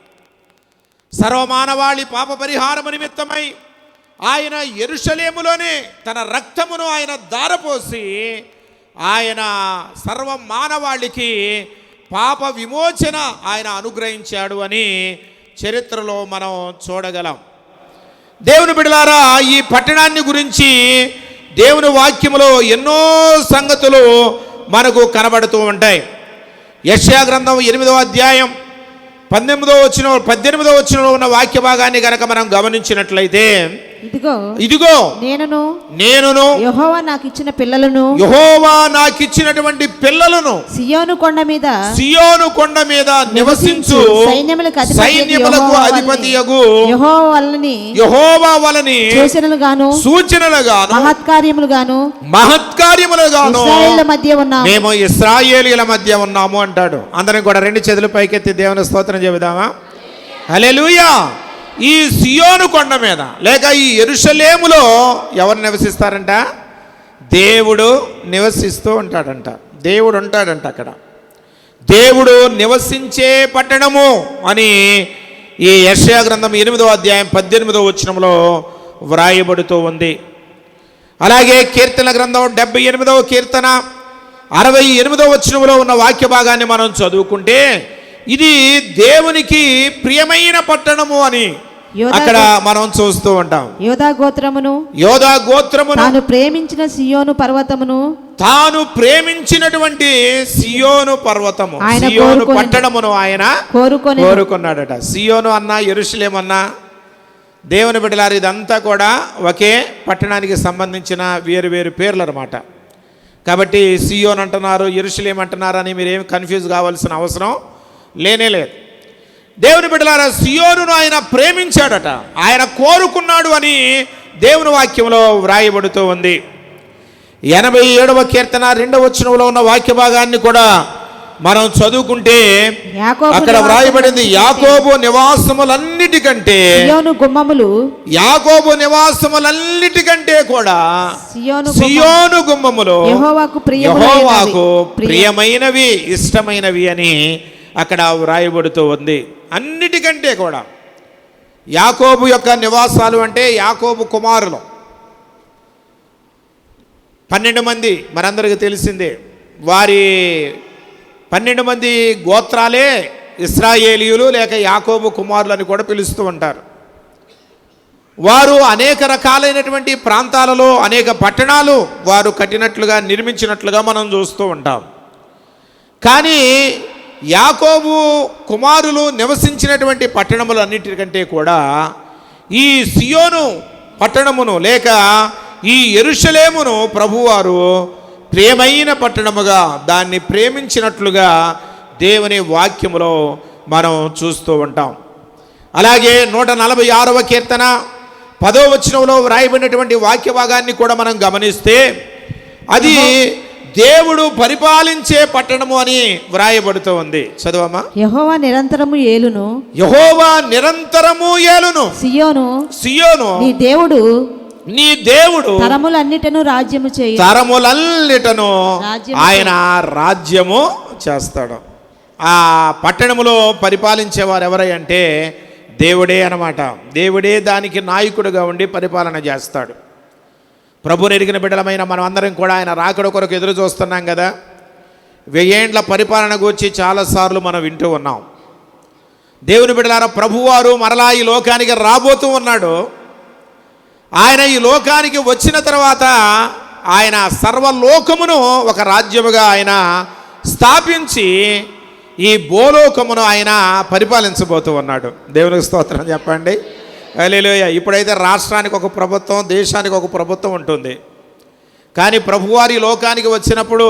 సర్వమానవాళి పాప పరిహారము నిమిత్తమై ఆయన యెరూషలేములోనే తన రక్తమును ఆయన ధారపోసి ఆయన సర్వ మానవాళికి పాప విమోచన ఆయన అనుగ్రహించాడు అని చరిత్రలో మనం చూడగలం. దేవుని బిడ్డలారా, ఈ పట్టణాన్ని గురించి దేవుని వాక్యములో ఎన్నో సంగతులు మనకు కనబడుతూ ఉంటాయి. యెషయా గ్రంథం 8వ అధ్యాయం 18వ వచనంలో ఉన్న వాక్య భాగాన్ని గనక మనం గమనించినట్లయితే, ఇదిగో నేనును యెహోవా నాకిచ్చిన పిల్లలను సియోను కొండ మీద నివసించు సైన్యములకు అధిపతియగు యెహోవా వలని సూచనలుగాను మహత్కార్యములుగాను మేము ఇశ్రాయేలీయుల మధ్య ఉన్నాము అంటాడు. అందరం కూడా రెండు చేతులు పైకెత్తి దేవుని స్తోత్రం చెబుదామా? హల్లెలూయా. ఈ సియోను కొండ మీద లేక ఈ యెరూషలేములో ఎవరు నివసిస్తారంట? దేవుడు నివసిస్తూ ఉంటాడంట. దేవుడు ఉంటాడంట అక్కడ. దేవుడు నివసించే పట్టణము అని ఈ యెషయా గ్రంథం 8వ అధ్యాయం 18వ వచనంలో వ్రాయబడుతూ ఉంది. అలాగే కీర్తన గ్రంథం 78వ కీర్తన 68వ వచనంలో ఉన్న వాక్య భాగాన్ని మనం చదువుకుంటే, ఇది దేవునికి ప్రియమైన పట్టణము అని అక్కడ మనం చూస్తూ ఉంటాం. యోధా గోత్రమును తాను ప్రేమించిన సియోను పర్వతమును, తాను ప్రేమించినటువంటి సియోను పర్వతము, సియోను పట్టణమును ఆయన కోరుకున్నాడట. సియోను అన్నా యెరూషలేము అన్నా దేవుని బిడ్డలారు ఇదంతా కూడా ఒకే పట్టణానికి సంబంధించిన వేరు వేరు పేర్లు అన్నమాట. కాబట్టి సియోన్ అంటున్నారు, యెరూషలేము అంటున్నారు అని మీరేమి కన్ఫ్యూజ్ కావాల్సిన అవసరం లేనే లేదు. దేవుని బిడ్డలారా, సియోనును ఆయన ప్రేమించాడట, ఆయన కోరుకున్నాడు అని దేవుని వాక్యంలో వ్రాయబడుతూ ఉంది. 87వ కీర్తన 2వ వచనంలో ఉన్న వాక్య భాగాన్ని కూడా మనం చదువుకుంటే అక్కడ వ్రాయబడింది, యాకోబు నివాసములన్నిటికంటే కూడా సియోను గుమ్మములు యెహోవాకు ప్రియమైనవి, ఇష్టమైనవి అని అక్కడ వ్రాయబడుతూ ఉంది. అన్నిటికంటే కూడా యాకోబు యొక్క నివాసాలు అంటే యాకోబు కుమారులు 12 మంది మనందరికీ తెలిసిందే. వారి 12 మంది గోత్రాలే ఇశ్రాయేలీయులు లేక యాకోబు కుమారులని కూడా పిలుస్తూ ఉంటారు. వారు అనేక రకాలైనటువంటి ప్రాంతాలలో అనేక పట్టణాలు వారు కట్టినట్లుగా నిర్మించినట్లుగా మనం చూస్తూ ఉంటాం. కానీ యాకోబు కుమారులు నివసించినటువంటి పట్టణములన్నిటికంటే కూడా ఈ సియోను పట్టణమును లేక ఈ యెరూషలేమును ప్రభువారు ప్రియమైన పట్టణముగా దాన్ని ప్రేమించినట్లుగా దేవుని వాక్యములో మనం చూస్తూ ఉంటాం. అలాగే 146వ కీర్తన 10వ వచనంలో వ్రాయబడినటువంటి వాక్య భాగాన్ని కూడా మనం గమనిస్తే అది దేవుడు పరిపాలించే పట్టణము అని వ్రాయబడుతూ ఉంది. చదవమ్మా. యెహోవా నిరంతరము ఏలును, యెహోవా నిరంతరము ఏలును, సియోను సియోను నీ దేవుడు తరములన్నిటను రాజ్యము చేయు, తరములన్నిటను రాజ్యము ఆయన రాజ్యము చేస్తాడు. ఆ పట్టణములో పరిపాలించేవారు ఎవరై అంటే దేవుడే అన్నమాట. దేవుడే దానికి నాయకుడిగా ఉండి పరిపాలన చేస్తాడు. ప్రభుని ఎరిగిన బిడ్డలమైన మనం అందరం కూడా ఆయన రాకడ కొరకు ఎదురు చూస్తున్నాం కదా. 1000 ఏండ్ల పరిపాలన గురించి చాలాసార్లు మనం వింటూ ఉన్నాం. దేవుని బిడ్డలారా, ప్రభువారు మరలా ఈ లోకానికి రాబోతూ ఉన్నాడు. ఆయన ఈ లోకానికి వచ్చిన తర్వాత ఆయన సర్వలోకమును ఒక రాజ్యముగా ఆయన స్థాపించి ఈ భూలోకమును ఆయన పరిపాలించబోతూ ఉన్నాడు. దేవునికి స్తోత్రం చెప్పండి. హల్లెలూయా. ఇప్పుడైతే రాష్ట్రానికి ఒక ప్రభుత్వం, దేశానికి ఒక ప్రభుత్వం ఉంటుంది. కానీ ప్రభువారి లోకానికి వచ్చినప్పుడు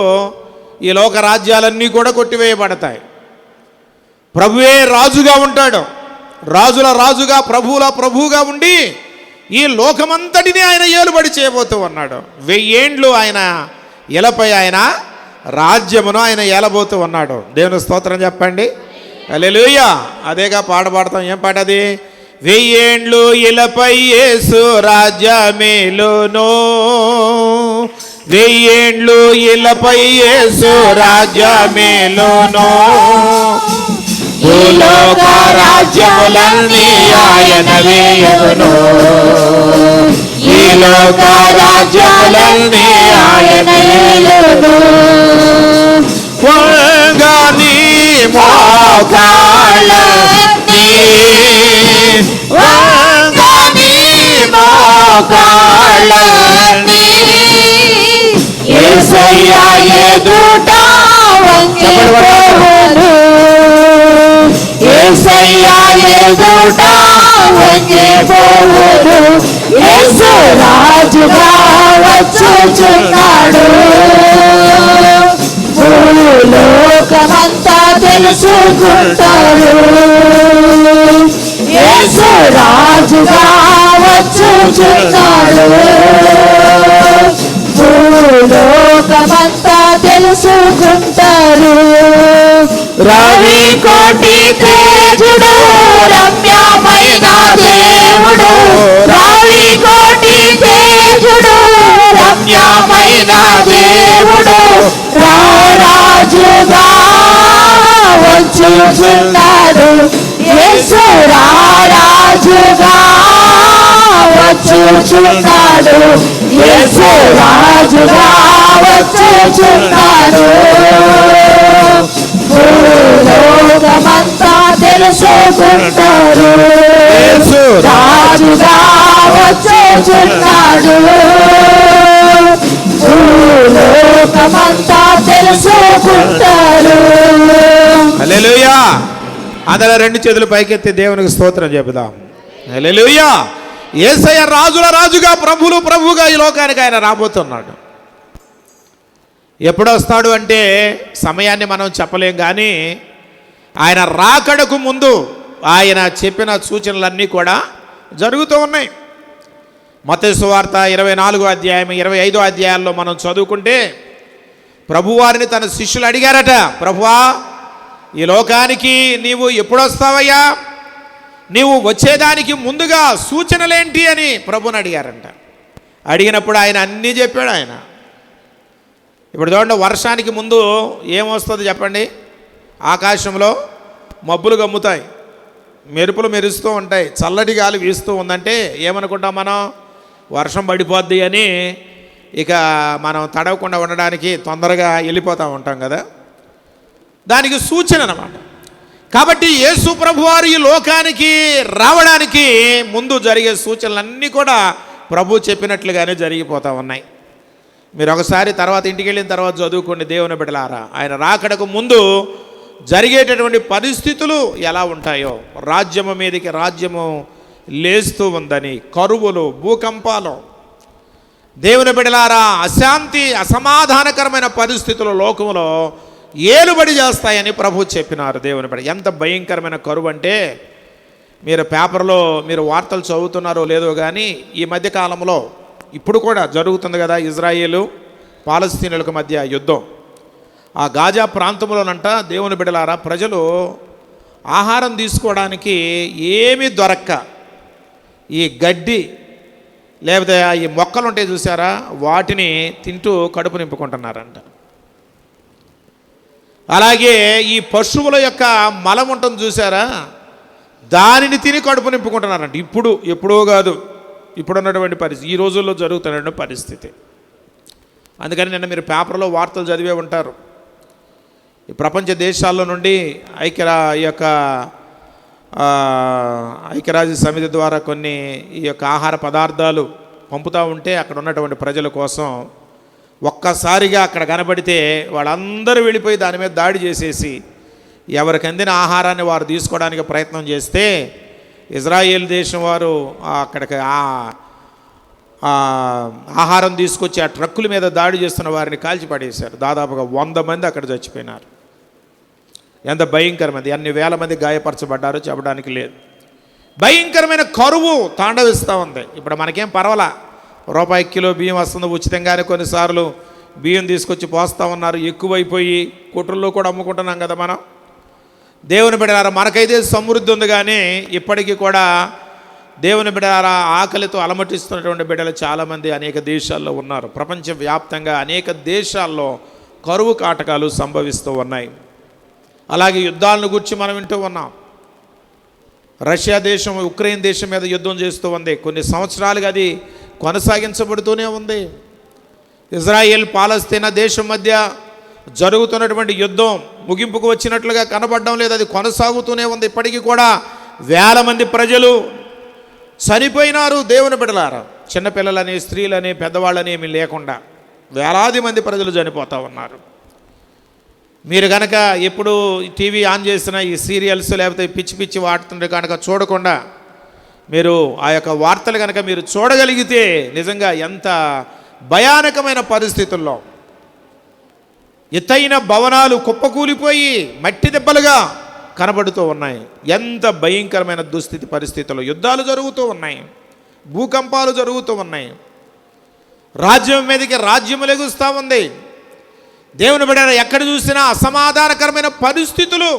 ఈ లోక రాజ్యాలన్నీ కూడా కొట్టివేయబడతాయి. ప్రభువే రాజుగా ఉంటాడు. రాజుల రాజుగా, ప్రభువుల ప్రభువుగా ఉండి ఈ లోకమంతటిని ఆయన ఏలుబడి చేయబోతూ ఉన్నాడు. 1000 ఏండ్లు ఆయన ఇలపై ఆయన రాజ్యమును ఆయన ఏలబోతూ ఉన్నాడు. దేవుని స్తోత్రం చెప్పండి. హల్లెలూయా. అదేగా పాట పాడతాం. ఏం పాట అది? 1000 ఏండ్లు ఇలపై యేసు రాజ్యమేలును, 1000 ఏండ్లు ఇలపై యేసు రాజ్యమేలును, భూలోక రాజ్యములన్నీ ఆయన వేయును, ఈ లోక రాజ్యములన్నీ ఆయన వేయును, వంగని మోకాళ్ళని, వంగని మోకాళ్ళని, యేసయ్య ఎదుట వంగిపోవును, యేసయ్య ఎదుట వంగిపోవును, యేసు రాజుగా వచ్చుచున్నాడు, భూలోకమంతా తెలుసుకుంటాడు, యేసు రాజుగా వచ్చుచున్నాడు, భూలోకమంతా తెలుసుకుంటారు. రవి కోటి తేజుడు రమ్యమైన దేవుడు, రవి కోటి తేజుడు రమ్యమైన దేవుడు, రారాజుగా వచ్చుచున్నాడు, యేసు రారాజుగా వచ్చుచున్నాడు, యేసు రాజుగా వచ్చుచున్నాడు, భూలోకమంతా తెలుసుకుంటారు, యేసు రాజుగా వచ్చుచున్నాడు, భూలోకమంతా తెలుసుకుంటారు. హల్లెలూయా. అందరూ 2 చేతులు పైకెత్తి దేవునికి స్తోత్రం చెబుదాం. హల్లెలూయా. యేసయ్య రాజుల రాజుగా, ప్రభువుల ప్రభువుగా ఈ లోకానికి ఆయన రాబోతున్నాడు. ఎప్పుడు వస్తాడు అంటే సమయాన్ని మనం చెప్పలేం. కానీ ఆయన రాకడకు ముందు ఆయన చెప్పిన సూచనలన్నీ కూడా జరుగుతూ ఉన్నాయి. మత్తయి సువార్త 24వ అధ్యాయం 25వ అధ్యాయాల్లో మనం చదువుకుంటే ప్రభువారిని తన శిష్యులు అడిగారట, ప్రభువా ఈ లోకానికి నీవు ఎప్పుడు వస్తావయ్యా, నీవు వచ్చేదానికి ముందుగా సూచనలేంటి అని ప్రభుని అడిగారంట. అడిగినప్పుడు ఆయన అన్నీ చెప్పాడు. ఆయన ఇప్పుడు చూడండి, వర్షానికి ముందు ఏమొస్తుంది చెప్పండి? ఆకాశంలో మబ్బులు గమ్ముతాయి, మెరుపులు మెరుస్తూ ఉంటాయి, చల్లటి గాలి వీస్తూ ఉందంటే ఏమనుకుంటాం మనం? వర్షం పడిపోద్ది అని. ఇక మనం తడవకుండా ఉండడానికి తొందరగా వెళ్ళిపోతూ ఉంటాం కదా. దానికి సూచన అన్నమాట. కాబట్టి యేసు ప్రభువారు ఈ లోకానికి రావడానికి ముందు జరిగే సూచనలన్నీ కూడా ప్రభు చెప్పినట్లుగానే జరిగిపోతూ ఉన్నాయి. మీరు ఒకసారి తర్వాత ఇంటికి వెళ్ళిన తర్వాత చదువుకోండి దేవుని బిడ్డలారా, ఆయన రాకడకు ముందు జరిగేటటువంటి పరిస్థితులు ఎలా ఉంటాయో, రాజ్యము మీదకి రాజ్యము లేస్తూ ఉందని, కరువులు, భూకంపాలు, దేవుని బిడ్డలారా అశాంతి, అసమాధానకరమైన పరిస్థితులు లోకంలో ఏలుబడి చేస్తాయని ప్రభు చెప్పినారు. దేవుని బిడ్డ, ఎంత భయంకరమైన కరువు అంటే, మీరు పేపర్లో మీరు వార్తలు చదువుతున్నారో లేదో కానీ ఈ మధ్యకాలంలో ఇప్పుడు కూడా జరుగుతుంది కదా, ఇజ్రాయేలు పాలస్తీనులకు మధ్య యుద్ధం. ఆ గాజా ప్రాంతంలోనంట దేవుని బిడ్డలారా ప్రజలు ఆహారం తీసుకోవడానికి ఏమీ దొరక్క ఈ గడ్డి లేకపోతే ఈ మొక్కలు ఉంటాయి చూసారా, వాటిని తింటూ కడుపు నింపుకుంటున్నారంట. అలాగే ఈ పశువుల యొక్క మలం ఉంటుంది చూసారా, దానిని తిని కడుపు నింపుకుంటున్నారంట. ఎప్పుడో కాదు, ఇప్పుడున్నటువంటి పరిస్థితి, ఈ రోజుల్లో జరుగుతున్నటువంటి పరిస్థితి. అందుకని నిన్న మీరు పేపర్లో వార్తలు చదివే ఉంటారు. ఈ ప్రపంచ దేశాల్లో నుండి ఐక్యరాజ్య సమితి ద్వారా కొన్ని ఈ యొక్క ఆహార పదార్థాలు పంపుతూ ఉంటే అక్కడ ఉన్నటువంటి ప్రజల కోసం ఒక్కసారిగా అక్కడ కనబడితే వాళ్ళందరూ వెళ్ళిపోయి దాని మీద దాడి చేసేసి ఎవరికి అందిన ఆహారాన్ని వారు తీసుకోవడానికి ప్రయత్నం చేస్తే ఇజ్రాయేల్ దేశం వారు అక్కడికి ఆహారం తీసుకొచ్చి ఆ ట్రక్కుల మీద దాడి చేస్తున్న వారిని కాల్చిపడేశారు. దాదాపుగా 100 మంది అక్కడ చచ్చిపోయినారు. ఎంత భయంకరమైనది, ఎన్ని వేల మంది గాయపరచబడ్డారో చెప్పడానికి లేదు. భయంకరమైన కరువు తాండవిస్తూ ఉంది. ఇప్పుడు మనకేం పర్వాలా, రూపాయి కిలో బియ్యం వస్తుంది ఉచితంగానే. కొన్నిసార్లు బియ్యం తీసుకొచ్చి పోస్తూ ఉన్నారు, ఎక్కువైపోయి కొట్టుల్లో కూడా అమ్ముకుంటున్నాం కదా మనం. దేవుని బిడ్డలారా మనకైతే సమృద్ధి ఉంది, కానీ ఇప్పటికీ కూడా దేవుని బిడ్డలారా ఆకలితో అలమటిస్తున్నటువంటి బిడ్డలు చాలామంది అనేక దేశాల్లో ఉన్నారు. ప్రపంచవ్యాప్తంగా అనేక దేశాల్లో కరువు కాటకాలు సంభవిస్తూ ఉన్నాయి. అలాగే యుద్ధాలను గురించి మనం వింటూ ఉన్నాం. రష్యా దేశం ఉక్రెయిన్ దేశం మీద యుద్ధం చేస్తూ ఉంది. కొన్ని సంవత్సరాలుగా అది కొనసాగించబడుతూనే ఉంది. ఇజ్రాయెల్ పాలస్తీనా దేశం మధ్య జరుగుతున్నటువంటి యుద్ధం ముగింపుకు వచ్చినట్లుగా కనబడడం లేదు, అది కొనసాగుతూనే ఉంది. ఇప్పటికీ కూడా వేల మంది ప్రజలు చనిపోయినారు. దేవుని బిడ్డలారా, చిన్నపిల్లలని, స్త్రీలని, పెద్దవాళ్ళని ఏమీ లేకుండా వేలాది మంది ప్రజలు చనిపోతూ ఉన్నారు. మీరు కనుక ఎప్పుడు టీవీ ఆన్ చేసిన ఈ సీరియల్స్ లేకపోతే పిచ్చి పిచ్చి వాడుతుంటే కనుక చూడకుండా మీరు ఆ యొక్క వార్తలు కనుక మీరు చూడగలిగితే నిజంగా ఎంత భయానకమైన పరిస్థితుల్లో ఎత్తైన భవనాలు కుప్పకూలిపోయి మట్టి దెబ్బలుగా కనబడుతూ ఉన్నాయి. ఎంత భయంకరమైన దుస్థితి పరిస్థితుల్లో యుద్ధాలు జరుగుతూ ఉన్నాయి, భూకంపాలు జరుగుతూ ఉన్నాయి, రాజ్యం మీదకి రాజ్యం లెగుస్తూ ఉంది. దేవుని బిడ్డ ఎక్కడ చూసినా అసమాధానకరమైన పరిస్థితులు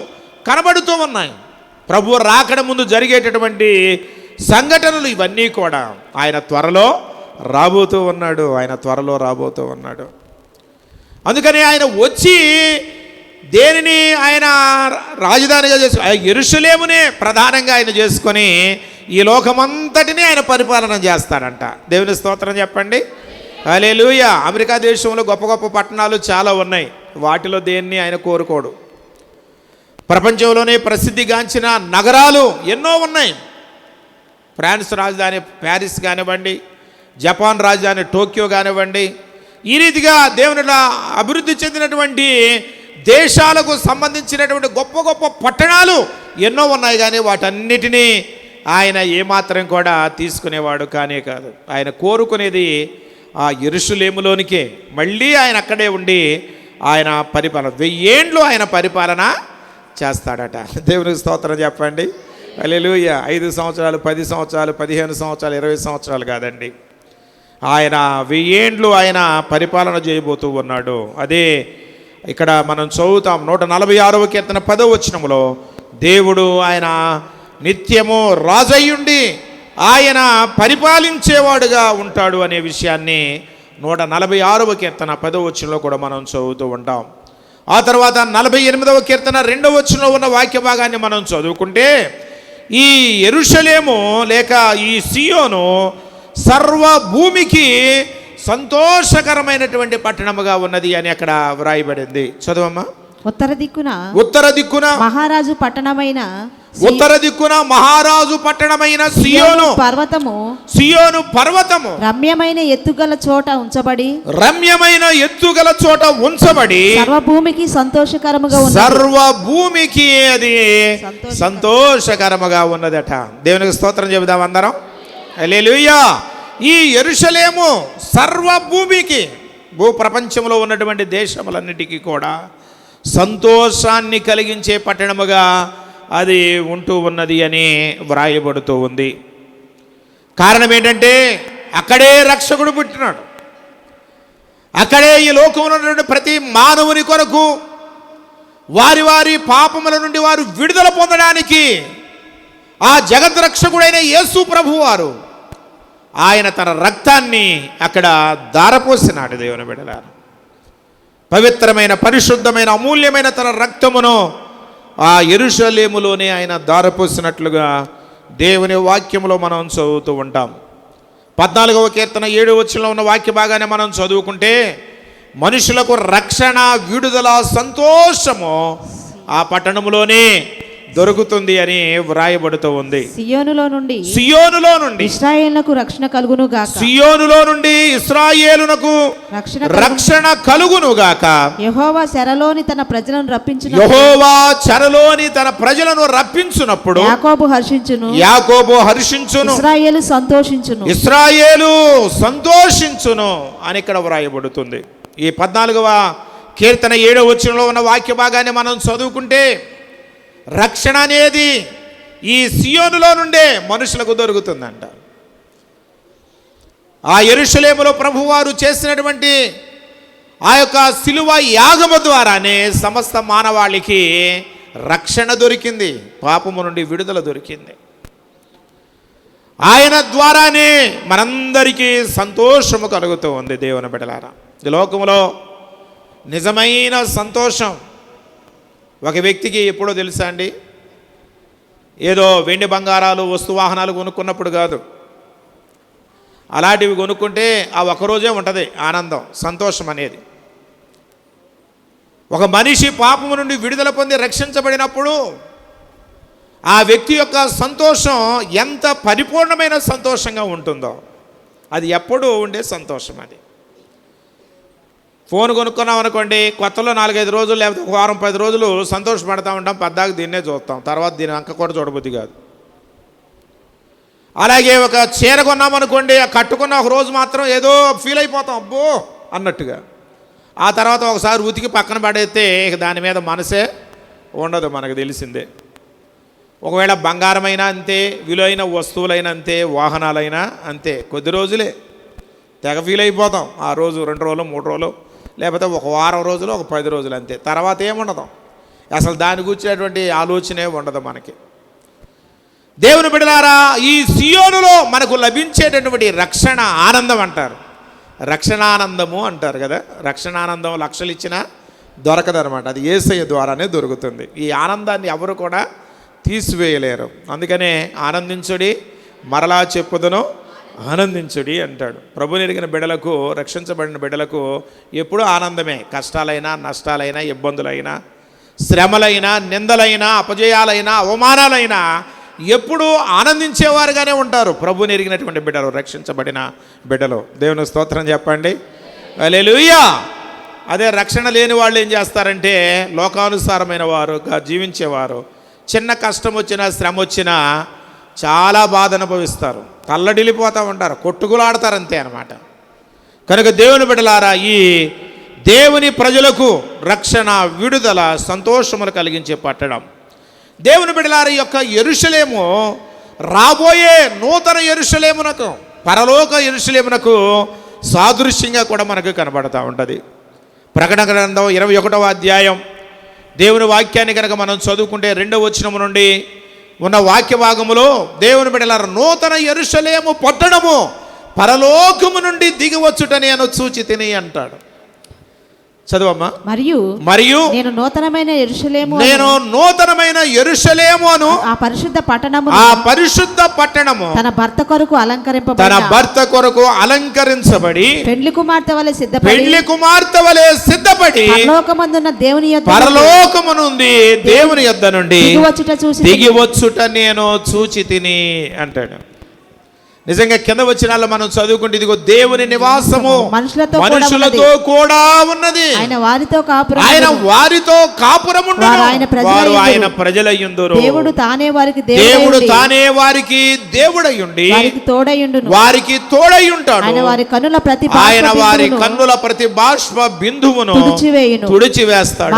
కనబడుతూ ఉన్నాయి. ప్రభు రాకడ ముందు జరిగేటటువంటి సంఘటనలు ఇవన్నీ కూడా ఆయన త్వరలో రాబోతూ ఉన్నాడు. అందుకని ఆయన వచ్చి దేనిని ఆయన రాజధానిగా చేసుకుని యెరూషలేమునే ప్రధానంగా ఆయన చేసుకొని ఈ లోకమంతటిని ఆయన పరిపాలన చేస్తాడంట. దేవుని స్తోత్రం చెప్పండి, హల్లెలూయా. అమెరికా దేశంలో గొప్ప గొప్ప పట్టణాలు చాలా ఉన్నాయి, వాటిలో దేన్ని ఆయన కోరుకోడు. ప్రపంచంలోనే ప్రసిద్ధిగాంచిన నగరాలు ఎన్నో ఉన్నాయి. ఫ్రాన్స్ రాజధాని ప్యారిస్ కానివ్వండి, జపాన్ రాజధాని టోక్యో కానివ్వండి, ఈ రీతిగా దేవునిలా అభివృద్ధి చెందినటువంటి దేశాలకు సంబంధించినటువంటి గొప్ప గొప్ప పట్టణాలు ఎన్నో ఉన్నాయి. కానీ వాటన్నిటినీ ఆయన ఏమాత్రం కూడా తీసుకునేవాడు కానే కాదు. ఆయన కోరుకునేది ఆ యెరూషలేములోనికే మళ్ళీ ఆయన అక్కడే ఉండి ఆయన పరిపాలన 1000 ఏండ్లు ఆయన పరిపాలన చేస్తాడట. దేవునికి స్తోత్రం చెప్పండి, హల్లెలూయా. 5 సంవత్సరాలు, 10 సంవత్సరాలు, 15 సంవత్సరాలు, 20 సంవత్సరాలు కాదండి, ఆయన 1000 ఏండ్లు ఆయన పరిపాలన చేయబోతూ ఉన్నాడు. అదే ఇక్కడ మనం చదువుతాం 146వ కీర్తన 10వ వచనంలో, దేవుడు ఆయన నిత్యము రాజయ్యుండి ఆయన పరిపాలించేవాడుగా ఉంటాడు అనే విషయాన్ని 146వ కీర్తన 10వ వచనంలో కూడా మనం చదువుతూ ఉంటాం. ఆ తర్వాత 48వ కీర్తన 2వ వచనంలో ఉన్న వాక్య భాగాన్ని మనం చదువుకుంటే, ఈ యెరూషలేము లేక ఈ సియోను సర్వ భూమికి సంతోషకరమైనటువంటి పట్టణముగా ఉన్నది అని అక్కడ వ్రాయబడింది. చదవమ్మా. ఉత్తర దిక్కున ఉత్తర దిక్కున మహారాజు పట్టణమైన ఉత్తర దిక్కున మహారాజు పట్టణమైన సియోను పర్వతము రమ్యమైన ఎత్తుగల చోట ఉంచబడి సర్వభూమికి సంతోషకరముగా ఉన్నది. సర్వభూమికి అది సంతోషకరముగా ఉన్నదట. దేవునికి స్తోత్రం చెబుదాం అందరం. హల్లెలూయా. ఈ యెరూషలేము సర్వభూమికి, భూప్రపంచంలో ఉన్నటువంటి దేశములన్నిటికీ కూడా సంతోషాన్ని కలిగించే పట్టణముగా అది ఉంటూ ఉన్నది అని వ్రాయబడుతూ ఉంది. కారణం ఏంటంటే అక్కడే రక్షకుడు పుట్టినాడు. అక్కడే ఈ లోకంలో ఉన్నటువంటి ప్రతి మానవుని కొరకు వారి వారి పాపముల నుండి వారు విడుదల పొందడానికి ఆ జగద్రక్షకుడైన యేసు ప్రభువారు ఆయన తన రక్తాన్ని అక్కడ ధారపోసినాడు. దేవుని బిడ్డలారా, పవిత్రమైన పరిశుద్ధమైన అమూల్యమైన తన రక్తమును ఆ యెరూషలేములోనే ఆయన ధారపోసినట్లుగా దేవుని వాక్యములో మనం చదువుతూ ఉంటాం. 14వ కీర్తన 7వ వచనంలో ఉన్న వాక్య భాగాన్ని మనం చదువుకుంటే మనుషులకు రక్షణ, విడుదల, సంతోషము ఆ పట్టణములోనే దొరుకుతుంది అని వ్రాయబడుతూ ఉంది. సియోనులో నుండి ఇశ్రాయేలునకు రక్షణ కలుగును గాక. సియోనులో నుండి ఇశ్రాయేలునకు రక్షణ కలుగును గాక. యెహోవా చెరలోని తన ప్రజలను రప్పించునప్పుడు యాకోబు హర్షించును, ఇశ్రాయేలు సంతోషించును అని ఇక్కడ వ్రాయబడుతుంది. ఈ 14వ కీర్తన 7వ వచనంలో ఉన్న వాక్య భాగాన్ని మనం చదువుకుంటే రక్షణ అనేది ఈ సియోనులో నుండే మనుషులకు దొరుకుతుందంట. ఆ యెరూషలేములో ప్రభువారు చేసినటువంటి ఆ యొక్క శిలువ యాగము ద్వారానే సమస్త మానవాళికి రక్షణ దొరికింది, పాపము నుండి విడుదల దొరికింది. ఆయన ద్వారానే మనందరికీ సంతోషము కలుగుతూ ఉంది. దేవుని బిడ్డలారా, ఈ లోకములో నిజమైన సంతోషం ఒక వ్యక్తికి ఎప్పుడో తెలుసా అండి? ఏదో వెండి బంగారాలు వస్తువాహనాలు కొనుక్కున్నప్పుడు కాదు. అలాంటివి కొనుక్కుంటే ఆ ఒకరోజే ఉంటుంది ఆనందం, సంతోషం అనేది. ఒక మనిషి పాపము నుండి విడుదల పొంది రక్షించబడినప్పుడు ఆ వ్యక్తి యొక్క సంతోషం ఎంత పరిపూర్ణమైన సంతోషంగా ఉంటుందో అది ఎప్పుడూ ఉండే సంతోషం. అది ఫోన్ కొనుక్కున్నాం అనుకోండి, కొత్తలో 4-5 రోజులు లేకపోతే 1 వారం 10 రోజులు సంతోషపడతా ఉంటాం, పద్దాక దీన్నే చూస్తాం, తర్వాత దీని అంక కూడా చూడబుద్ధి కాదు. అలాగే ఒక చీర కొన్నామనుకోండి, కట్టుకున్న ఒక రోజు మాత్రం ఏదో ఫీల్ అయిపోతాం, అబ్బో అన్నట్టుగా. ఆ తర్వాత ఒకసారి ఉతికి పక్కన పడేస్తే దాని మీద మనసే ఉండదు, మనకు తెలిసిందే. ఒకవేళ బంగారమైనా అంతే, విలువైన వస్తువులైనా అంతే, వాహనాలైనా అంతే, కొద్ది రోజులే తెగ ఫీల్ అయిపోతాం. ఆ రోజు 2 రోజులు 3 రోజులు లేకపోతే 1 వారం రోజులు, 10 రోజులు అంతే, తర్వాత ఏముండదు, అసలు దాని గురించినటువంటి ఆలోచనే ఉండదు మనకి. దేవుని బిడ్డలారా, ఈ సియోనులో మనకు లభించేటటువంటి రక్షణ ఆనందం అంటారు, రక్షణానందము అంటారు కదా. రక్షణానందం లక్షలు ఇచ్చినా దొరకదనమాట, అది యేసయ్య ద్వారానే దొరుకుతుంది. ఈ ఆనందాన్ని ఎవరు కూడా తీసివేయలేరు. అందుకనే ఆనందించుడి, మరలా చెప్పుదును ఆనందించుడి అంటాడు. ప్రభుని ఎరిగిన బిడ్డలకు, రక్షించబడిన బిడ్డలకు ఎప్పుడూ ఆనందమే. కష్టాలైనా, నష్టాలైనా, ఇబ్బందులైనా, శ్రమలైనా, నిందలైనా, అపజయాలైనా, అవమానాలైనా ఎప్పుడూ ఆనందించేవారుగానే ఉంటారు ప్రభుని ఎరిగినటువంటి బిడ్డలు, రక్షించబడిన బిడ్డలు. దేవుని స్తోత్రం చెప్పండి. హల్లెలూయా. అదే రక్షణ లేని వాళ్ళు ఏం చేస్తారంటే లోకానుసారమైన వారుగా జీవించేవారు చిన్న కష్టం వచ్చినా, శ్రమ వచ్చినా చాలా బాధ అనుభవిస్తారు, తల్లడిల్లిపోతూ ఉంటారు, కొట్టుకులాడతారు, అంతే అన్నమాట. కనుక దేవుని బిడ్డలారా, ఈ దేవుని ప్రజలకు రక్షణ, విడుదల, సంతోషములు కలిగించే పట్టణం దేవుని బిడ్డలారా. ఈ యొక్క యెరూషలేము రాబోయే నూతన యెరూషలేమునకు, పరలోక యెరూషలేమునకు సాదృశ్యంగా కూడా మనకు కనబడతా ఉంటుంది. ప్రకటన గ్రంథం 21వ అధ్యాయం దేవుని వాక్యాన్ని కనుక మనం చదువుకుంటే 2వ వచనము నుండి ఉన్న వాక్య భాగములో దేవుని బిడ్డలారా, నూతన యెరూషలేము పట్టణము పరలోకము నుండి దిగివచ్చుట నేను చూచి తిని అంటాడు. చదవమ్మా. మరియు నేను నూతనమైన యెరూషలేము అను ఆ పరిశుద్ధ పట్టణము తన భర్త కొరకు అలంకరించబడి పెండ్లి కుమార్తె వలె సిద్ధపడి పరలోకమందున్న పరలోకమునుంది దేవుని యొద్ద నుండి దిగి వచ్చుట నేను చూచి తిని అంటాడు. నిజంగా కింద వచ్చినాల్లో మనం చదువుకుంటే ఇదిగో దేవుని నివాసము మనుషులతో కూడా ఉన్నది, ఆయన వారితో కాపురముండును, వారు ఆయన ప్రజలయ్యుందురు. దేవుడు తానే వారికి దేవుడయ్యుండి వారికి తోడయ్యుంటాడు. ఆయన వారి కన్నుల ప్రతి బాష్ప బిందువును తుడిచివేస్తాడు.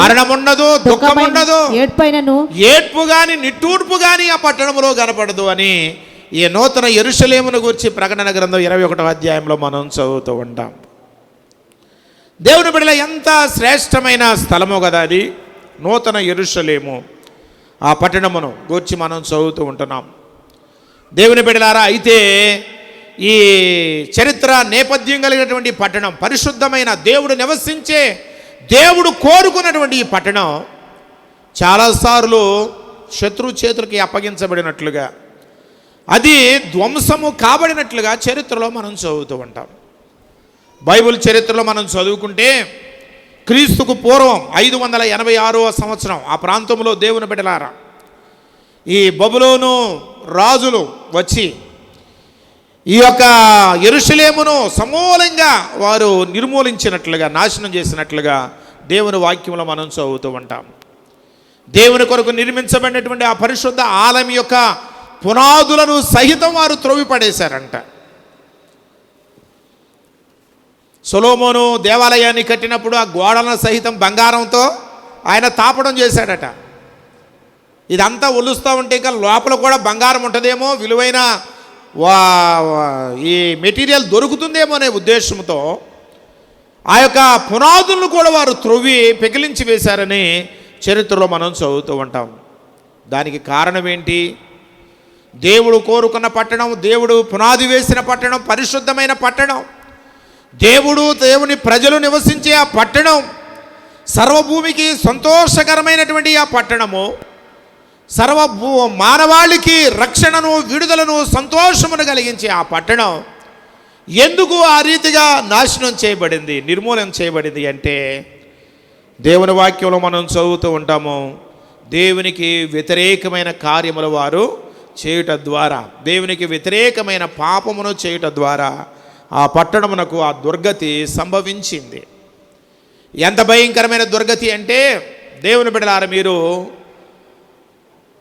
మరణముండదు, దుఃఖముండదు, ఏడ్పు గాని నిట్టూర్పు గాని ఆ పట్టణములో కనపడదు అని ఈ నూతన యెరూషలేమును గురించి ప్రకటన గ్రంథం 21వ అధ్యాయంలో మనం చదువుతూ ఉంటాం. దేవుని బిడ్డల ఎంత శ్రేష్టమైన స్థలమో కదా అది నూతన యెరూషలేము. ఆ పట్టణమును గురించి మనం చదువుతూ ఉంటున్నాం. దేవుని బిడ్డలారా, అయితే ఈ చరిత్ర నేపథ్యం కలిగినటువంటి పట్టణం, పరిశుద్ధమైన దేవుడు నివసించే, దేవుడు కోరుకున్నటువంటి ఈ పట్టణం చాలాసార్లు శత్రు చేతులకి అప్పగించబడినట్లుగా, అది ధ్వంసము కాబడినట్లుగా చరిత్రలో మనం చదువుతూ ఉంటాం. బైబిల్ చరిత్రలో మనం చదువుకుంటే క్రీస్తుకు పూర్వం 586వ సంవత్సరం ఆ ప్రాంతంలో దేవుని బిడ్డలారా ఈ బబులోను రాజులు వచ్చి ఈ యొక్క యెరూషలేమును సమూలంగా వారు నిర్మూలించినట్లుగా, నాశనం చేసినట్లుగా దేవుని వాక్యంలో మనం చదువుతూ ఉంటాం. దేవుని కొరకు నిర్మించబడినటువంటి ఆ పరిశుద్ధ ఆలయం యొక్క పునాదులను సహితం వారు త్రోవిపడేశారంట. సొలొమోను దేవాలయాన్ని కట్టినప్పుడు ఆ గోడలను సహితం బంగారంతో ఆయన తాపడం చేశాడట. ఇదంతా ఒలుస్తూ ఉంటే ఇంకా లోపల కూడా బంగారం ఉంటుందేమో, విలువైన ఈ మెటీరియల్ దొరుకుతుందేమో అనే ఉద్దేశంతో ఆ యొక్క పునాదులను కూడా వారు త్రొవ్వి పెకిలించి వేశారని చరిత్రలో మనం చదువుతూ ఉంటాం. దానికి కారణం ఏంటి? దేవుడు కోరుకున్న పట్టణం, దేవుడు పునాది వేసిన పట్టణం, పరిశుద్ధమైన పట్టణం, దేవుని ప్రజలు నివసించే ఆ పట్టణం, సర్వభూమికి సంతోషకరమైనటువంటి ఆ పట్టణము, మానవాళికి రక్షణను, విడుదలను, సంతోషమును కలిగించే ఆ పట్టణం ఎందుకు ఆ రీతిగా నాశనం చేయబడింది, నిర్మూలన చేయబడింది అంటే దేవుని వాక్యంలో మనం చదువుతూ ఉంటాము. దేవునికి వ్యతిరేకమైన కార్యములు వారు చేయుట ద్వారా, దేవునికి వ్యతిరేకమైన పాపమును చేయుట ద్వారా ఆ పట్టణమునకు ఆ దుర్గతి సంభవించింది. ఎంత భయంకరమైన దుర్గతి అంటే దేవుని బిడ్డలారా, మీరు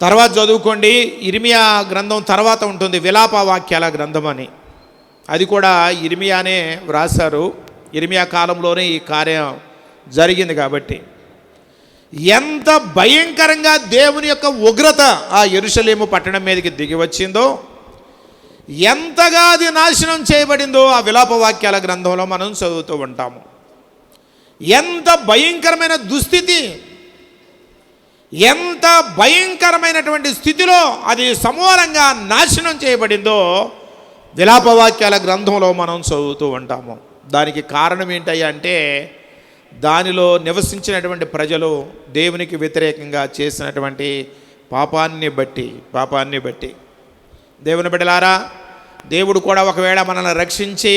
తర్వాత చదువుకోండి, ఇర్మియా గ్రంథం తర్వాత ఉంటుంది విలాప వాక్యాల గ్రంథం అని. అది కూడా ఇర్మియానే వ్రాసారు. ఇర్మియా కాలంలోనే ఈ కార్యం జరిగింది. కాబట్టి ఎంత భయంకరంగా దేవుని యొక్క ఉగ్రత ఆ యెరూషలేము పట్టణం మీదకి దిగి వచ్చిందో, ఎంతగా అది నాశనం చేయబడిందో ఆ విలాప వాక్యాల గ్రంథంలో మనం చదువుతూ ఉంటాము. ఎంత భయంకరమైన దుస్థితి, ఎంత భయంకరమైనటువంటి స్థితిలో అది సమూలంగా నాశనం చేయబడిందో విలాప వాక్యాల గ్రంథంలో మనం చదువుతూ ఉంటాము. దానికి కారణం ఏంటయ్యా అంటే దానిలో నివసించినటువంటి ప్రజలు దేవునికి వ్యతిరేకంగా చేసినటువంటి పాపాన్ని బట్టి దేవుని బిడ్డలారా, దేవుడు కూడా ఒకవేళ మనల్ని రక్షించి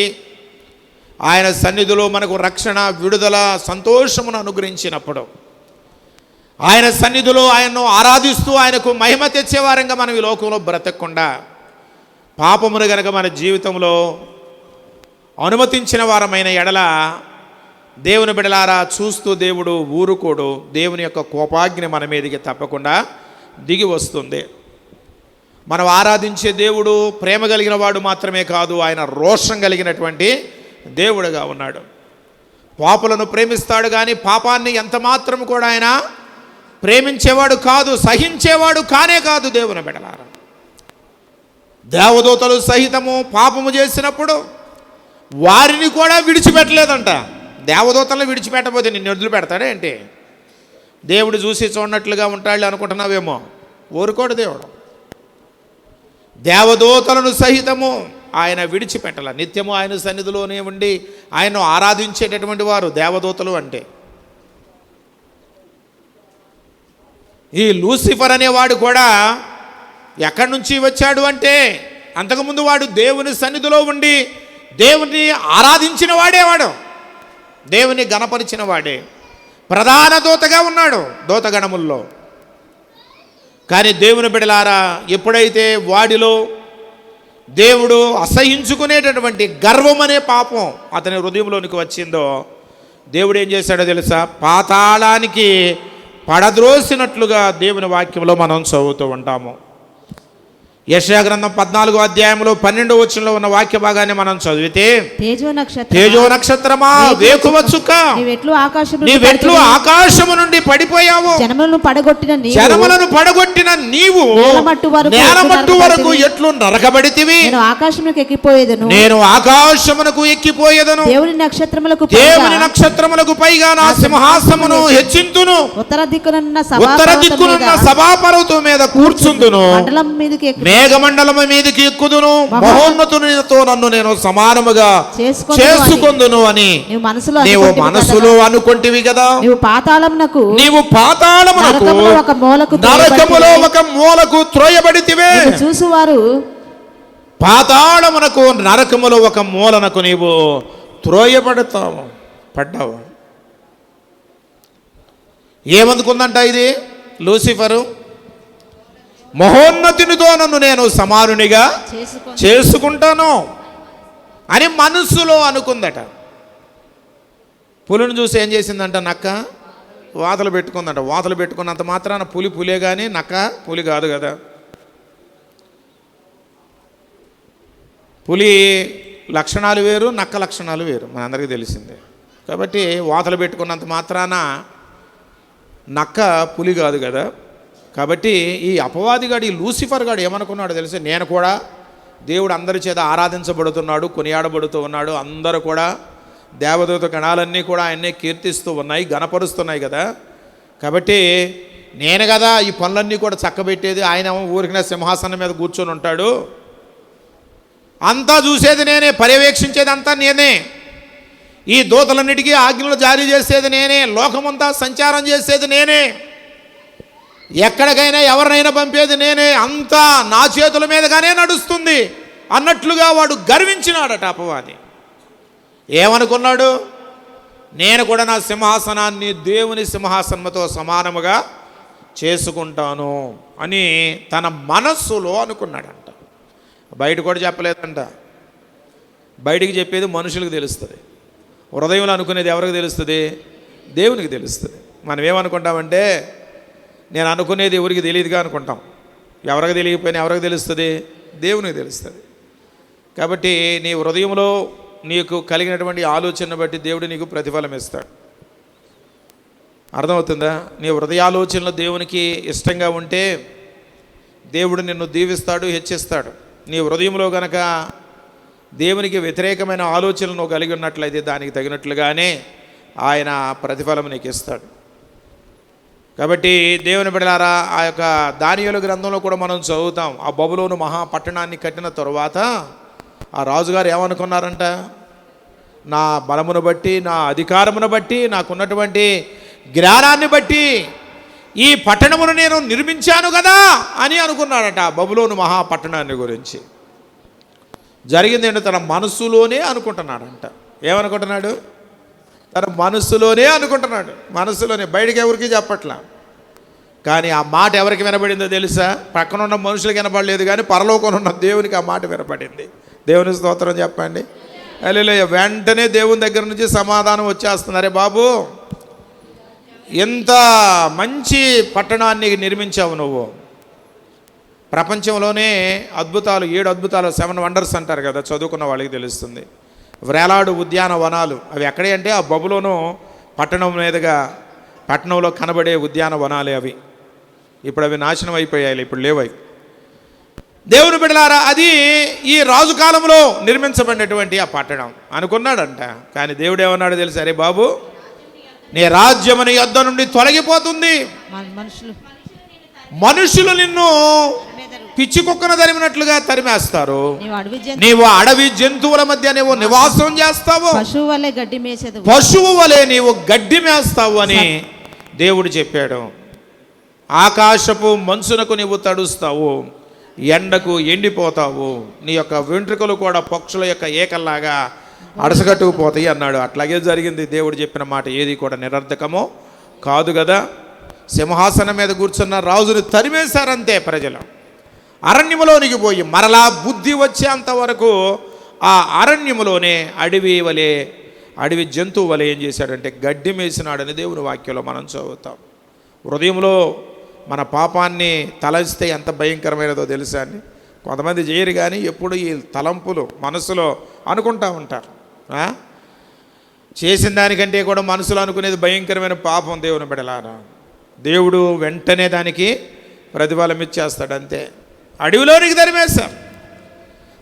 ఆయన సన్నిధిలో మనకు రక్షణ, విడుదల, సంతోషమును అనుగ్రహించినప్పుడు, ఆయన సన్నిధిలో ఆయన్ను ఆరాధిస్తూ ఆయనకు మహిమ తెచ్చేవారంగా మనం ఈ లోకంలో బ్రతకకుండా పాపమును గనక మన జీవితంలో అనుమతించిన వారమైన ఎడల దేవుని బిడలారా చూస్తూ దేవుడు ఊరుకోడు. దేవుని యొక్క కోపాగ్ని మన మీదకి తప్పకుండా దిగి వస్తుంది. మనం ఆరాధించే దేవుడు ప్రేమ కలిగిన వాడు మాత్రమే కాదు, ఆయన రోషం కలిగినటువంటి దేవుడుగా ఉన్నాడు. పాపులను ప్రేమిస్తాడు కానీ పాపాన్ని ఎంత మాత్రం కూడా ఆయన ప్రేమించేవాడు కాదు, సహించేవాడు కానే కాదు. దేవుని బిడలారా, దేవదూతలు సహితము పాపము చేసినప్పుడు వారిని కూడా విడిచిపెట్టలేదంట. దేవదూతలను విడిచిపెట్టబోతే నిన్ను వదిలిపెడతాడే ఏంటి? దేవుడు చూసి చూడనట్లుగా ఉంటాడు అనుకుంటున్నావేమో, ఊరుకోడు దేవుడు. దేవదూతలను సహితము ఆయన విడిచిపెట్టాల. నిత్యము ఆయన సన్నిధిలోనే ఉండి ఆయన్ను ఆరాధించేటటువంటి వారు దేవదూతలు అంటే. ఈ లూసిఫర్ అనేవాడు కూడా ఎక్కడి నుంచి వచ్చాడు అంటే, అంతకుముందు వాడు దేవుని సన్నిధిలో ఉండి దేవుని ఆరాధించిన వాడేవాడు, దేవుని గణపరిచిన వాడే, ప్రధాన దూతగా ఉన్నాడు దూతగణముల్లో. కానీ దేవుని బిడ్డలారా, ఎప్పుడైతే వాడిలో దేవుడు అసహించుకునేటటువంటి గర్వం అనే పాపం అతని హృదయంలోనికి వచ్చిందో, దేవుడు ఏం చేశాడో తెలుసా? పాతాళానికి పడద్రోసినట్లుగా దేవుని వాక్యంలో మనం చదువుతూ ఉంటాము. యెషయా గ్రంథం 14వ అధ్యాయంలో 12వ వచనంలో ఉన్న వాక్య భాగాన్ని మనం చదివితే, తేజో నక్షత్రమా వేకువ చుక్క, నీవెట్లు ఆకాశము నుండి పడిపోయావు, జనములను పడగొట్టిన నీవు నేలమట్టు వరకు ఎట్లు నరకబడితివి, నేను ఆకాశమునకు ఎక్కిపోయేదను, దేవుని నక్షత్రములకు పైగా నా సింహాసనమును హెచ్చింతును, ఉత్తర దిక్కునున్న సభాపర్వతం మీద కూర్చుందును, మేఘమండలము మీదకి ఎక్కుదును, మహోన్నతునితో నన్ను నేను సమానముగా చేసుకుందును అని నీవు మనసులో అనుకుంటివి కదా. నీవు పాతాళమునకు నరకములో ఒక మూలకు త్రోయబడితివే. చూసువారు పాతాళమునకు నరకములో ఒక మూలనకు నీవు పడ్డావు. ఏమందుకుందంట ఇది లూసిఫరు? మహోన్నతునితో నన్ను నేను సమానునిగా చేసుకుంటాను అని మనస్సులో అనుకుందట. పులిని చూసి ఏం చేసిందంట? నక్క వాతలు పెట్టుకుందంట. వాతలు పెట్టుకున్నంత మాత్రాన పులే కానీ నక్క పులి కాదు కదా. పులి లక్షణాలు వేరు, నక్క లక్షణాలు వేరు, మనందరికీ తెలిసిందే. కాబట్టి వాతలు పెట్టుకున్నంత మాత్రాన నక్క పులి కాదు కదా. కాబట్టి ఈ అపవాదిగాడు, ఈ లూసిఫర్ గాడు ఏమనుకున్నాడు తెలిసి, నేను కూడా దేవుడు అందరి చేత ఆరాధించబడుతున్నాడు, కొనియాడబడుతూ ఉన్నాడు, అందరూ కూడా దేవదూత గణాలన్నీ కూడా ఆయన్నే కీర్తిస్తూ ఉన్నాయి, గణపరుస్తున్నాయి కదా. కాబట్టి నేను కదా ఈ పనులన్నీ కూడా చక్కబెట్టేది, ఆయన ఊరికిన సింహాసనం మీద కూర్చొని ఉంటాడు, అంతా చూసేది నేనే, పర్యవేక్షించేది అంతా నేనే, ఈ దూతలన్నిటికీ ఆజ్ఞలు జారీ చేసేది నేనే, లోకమంతా సంచారం చేసేది నేనే, ఎక్కడికైనా ఎవరినైనా పంపేది నేనే, అంతా నా చేతుల మీదగానే నడుస్తుంది అన్నట్లుగా వాడు గర్వించినాడట అపవాది. ఏమనుకున్నాడు? నేను కూడా నా సింహాసనాన్ని దేవుని సింహాసనంతో సమానముగా చేసుకుంటాను అని తన మనస్సులో అనుకున్నాడంట. బయట కూడా చెప్పలేదంట. బయటికి చెప్పేది మనుషులకు తెలుస్తుంది, హృదయంలో అనుకునేది ఎవరికి తెలుస్తుంది? దేవునికి తెలుస్తుంది. మనం ఏమనుకుంటామంటే, నేను అనుకునేది ఎవరికి తెలియదుగా అనుకుంటాం. ఎవరికి తెలియకపోయినా ఎవరికి తెలుస్తుంది? దేవునికి తెలుస్తుంది. కాబట్టి నీ హృదయంలో నీకు కలిగినటువంటి ఆలోచన బట్టి దేవుడు నీకు ప్రతిఫలం ఇస్తాడు. అర్థమవుతుందా? నీ హృదయాలోచనలు దేవునికి ఇష్టంగా ఉంటే దేవుడు నిన్ను దీవిస్తాడు, హెచ్చిస్తాడు. నీ హృదయంలో గనక దేవునికి వ్యతిరేకమైన ఆలోచనలు నువ్వు కలిగి ఉన్నట్లయితే దానికి తగినట్లుగానే ఆయన ప్రతిఫలం నీకు ఇస్తాడు. కాబట్టి దేవుని బిడ్డలారా, ఆ యొక్క దానియేలు గ్రంథంలో కూడా మనం చదువుతాం. ఆ బబులోను మహాపట్టణాన్ని కట్టిన తరువాత ఆ రాజుగారు ఏమనుకున్నారంట? నా బలమును బట్టి, నా అధికారమును బట్టి, నాకున్నటువంటి జ్ఞానాన్ని బట్టి ఈ పట్టణమును నేను నిర్మించాను కదా అని అనుకున్నాడట. ఆ బబులోను మహాపట్టణాన్ని గురించి జరిగింది ఏంటో తన మనస్సులోనే అనుకుంటున్నాడంట. ఏమనుకుంటున్నాడు? తన మనస్సులోనే అనుకుంటున్నాడు. మనస్సులోనే, బయటికి ఎవరికి చెప్పట్లా. కానీ ఆ మాట ఎవరికి వినబడిందో తెలుసా? పక్కన ఉన్న మనుషులకు వినపడలేదు, కానీ పరలోకంలో ఉన్న దేవునికి ఆ మాట వినపడింది. దేవుని స్తోత్రం చెప్పండి. హల్లెలూయా. వెంటనే దేవుని దగ్గర నుంచి సమాధానం వచ్చేస్తుంది. అరే బాబు, ఎంత మంచి పట్టణాన్ని నిర్మించావు నువ్వు. ప్రపంచంలోనే అద్భుతాలు, 7 అద్భుతాలు, 7 వండర్స్ అంటారు కదా, చదువుకున్న వాళ్ళకి తెలుస్తుంది. వ్రేలాడు ఉద్యానవనాలు అవి ఎక్కడే అంటే ఆ బబులోను పట్టణం మీదుగా, పట్టణంలో కనబడే ఉద్యానవనాలే అవి. ఇప్పుడు అవి నాశనం అయిపోయాయి, ఇప్పుడు లేవై. దేవుని బిడ్డలారా, అది ఈ రాజు కాలంలో నిర్మించబడినటువంటి ఆ పట్టణం అనుకున్నాడంట. కానీ దేవుడు ఏమన్నాడు తెలుసు? అరే బాబు, నీ రాజ్యం నీ యొద్ద నుండి తొలగిపోతుంది, మనుషులు నిన్ను పిచ్చి కుక్కను తరిమినట్లుగా తరిమేస్తారు. నీవు అడవి జంతువుల మధ్య నీవు నివాసం చేస్తావు, పశువు వలె గడ్డి మేసేది, పశువు వలె నీవు గడ్డి మేస్తావు అని దేవుడు చెప్పాడు. ఆకాశపు మంచునకు నీవు తడుస్తావు, ఎండకు ఎండిపోతావు, నీ యొక్క వెంట్రుకలు కూడా పక్షుల యొక్క ఏకల్లాగా అడసగట్టుకుపోతాయి అన్నాడు. అట్లాగే జరిగింది. దేవుడు చెప్పిన మాట ఏది కూడా నిరర్ధకమో కాదు కదా. సింహాసనం మీద కూర్చున్న రాజుని తరిమేశారంతే ప్రజలు. అరణ్యములోనికి పోయి మరలా బుద్ధి వచ్చేంత వరకు ఆ అరణ్యములోనే అడవి జంతువు వలె ఏం చేశాడంటే గడ్డి మేసినాడని దేవుని వాక్యంలో మనం చదువుతాం. హృదయంలో మన పాపాన్ని తలస్తే ఎంత భయంకరమైనదో తెలుసా అండి. కొంతమంది చేయరు కానీ ఎప్పుడు ఈ తలంపులు మనసులో అనుకుంటూ ఉంటారు. చేసిన దానికంటే కూడా మనసులో అనుకునేది భయంకరమైన పాపం. దేవుని బిడ్డలారా, దేవుడు వెంటనే దానికి ప్రతిఫలం ఇచ్చేస్తాడు అంతే. అడవిలోనికి తరిమేశారు.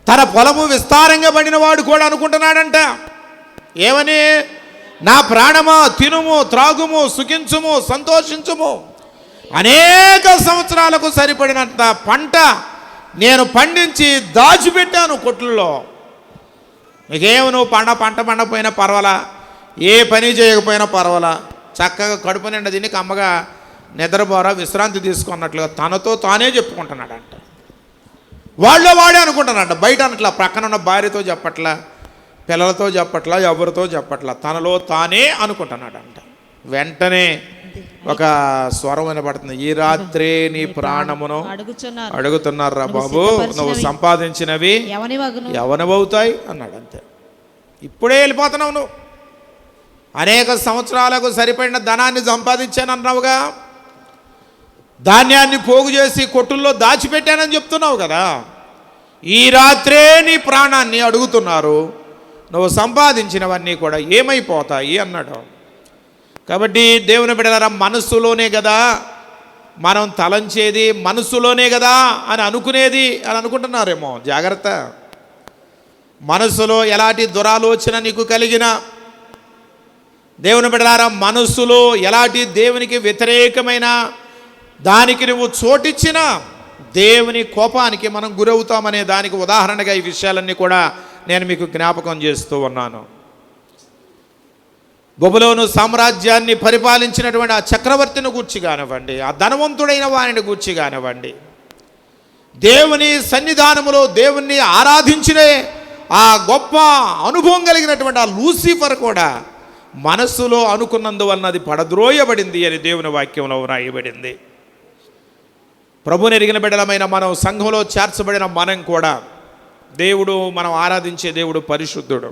తన పొలము విస్తారంగా పడిన వాడు కూడా అనుకుంటున్నాడంట ఏమని, నా ప్రాణమా తినుము, త్రాగుము, సుఖించుము, సంతోషించుము, అనేక సంవత్సరాలకు సరిపడినంత పంట నేను పండించి దాచిపెట్టాను కొట్లలో. నీకేమో నువ్వు పంట పండపోయినా పర్వాలా, ఏ పని చేయకపోయినా పర్వాలా, చక్కగా కడుపు నిండా తిని కమ్మగా నిద్రపోరా, విశ్రాంతి తీసుకున్నట్లుగా తనతో తానే చెప్పుకుంటున్నాడంట. వాడే అనుకుంటున్నాడంట, బయట అనట్లా, ప్రక్కన ఉన్న భార్యతో చెప్పట్లా, పిల్లలతో చెప్పట్లా, ఎవరితో చెప్పట్లా, తనలో తానే అనుకుంటున్నాడంట. వెంటనే ఒక స్వరం వినపడుతుంది, ఈ రాత్రే నీ ప్రాణమును అడుగుతున్నారా బాబు, నువ్వు సంపాదించినవి ఎవనవవుతాయి అన్నాడు. అంతే, ఇప్పుడే వెళ్ళిపోతున్నావు నువ్వు, అనేక సంవత్సరాలకు సరిపడిన ధనాన్ని సంపాదించానన్నావుగా, ధాన్యాన్ని పోగు చేసి కొట్టుల్లో దాచిపెట్టానని చెప్తున్నావు కదా, ఈ రాత్రే నీ ప్రాణాన్ని అడుగుతున్నారు, నువ్వు సంపాదించినవన్నీ కూడా ఏమైపోతాయి అన్నాడు. కాబట్టి దేవుని బిడ్డలారా, మనస్సులోనే కదా మనం తలంచేది, మనస్సులోనే కదా అని అనుకునేది అని అనుకుంటున్నారేమో. జాగ్రత్త. మనస్సులో ఎలాంటి దురాలోచన నీకు కలిగినా, దేవుని బిడ్డలారా, మనస్సులో ఎలాంటి దేవునికి వ్యతిరేకమైన దానికి నువ్వు చోటిచ్చినా దేవుని కోపానికి మనం గురవుతామనే దానికి ఉదాహరణగా ఈ విషయాలన్నీ కూడా నేను మీకు జ్ఞాపకం చేస్తూ ఉన్నాను. బబులోను సామ్రాజ్యాన్ని పరిపాలించినటువంటి ఆ చక్రవర్తిని గూర్చి కానివ్వండి, ఆ ధనవంతుడైన వారిని గూర్చి కానివ్వండి, దేవుని సన్నిధానములో దేవుణ్ణి ఆరాధించిన ఆ గొప్ప అనుభవం కలిగినటువంటి ఆ లూసిఫర్ కూడా మనస్సులో అనుకున్నందువలన అది పడద్రోయబడింది అని దేవుని వాక్యంలో వ్రాయబడింది. ప్రభుని ఎరిగిన బిడ్డలమైన మనం, సంఘంలో చేర్చబడిన మనం కూడా, దేవుడు మనం ఆరాధించే దేవుడు పరిశుద్ధుడు.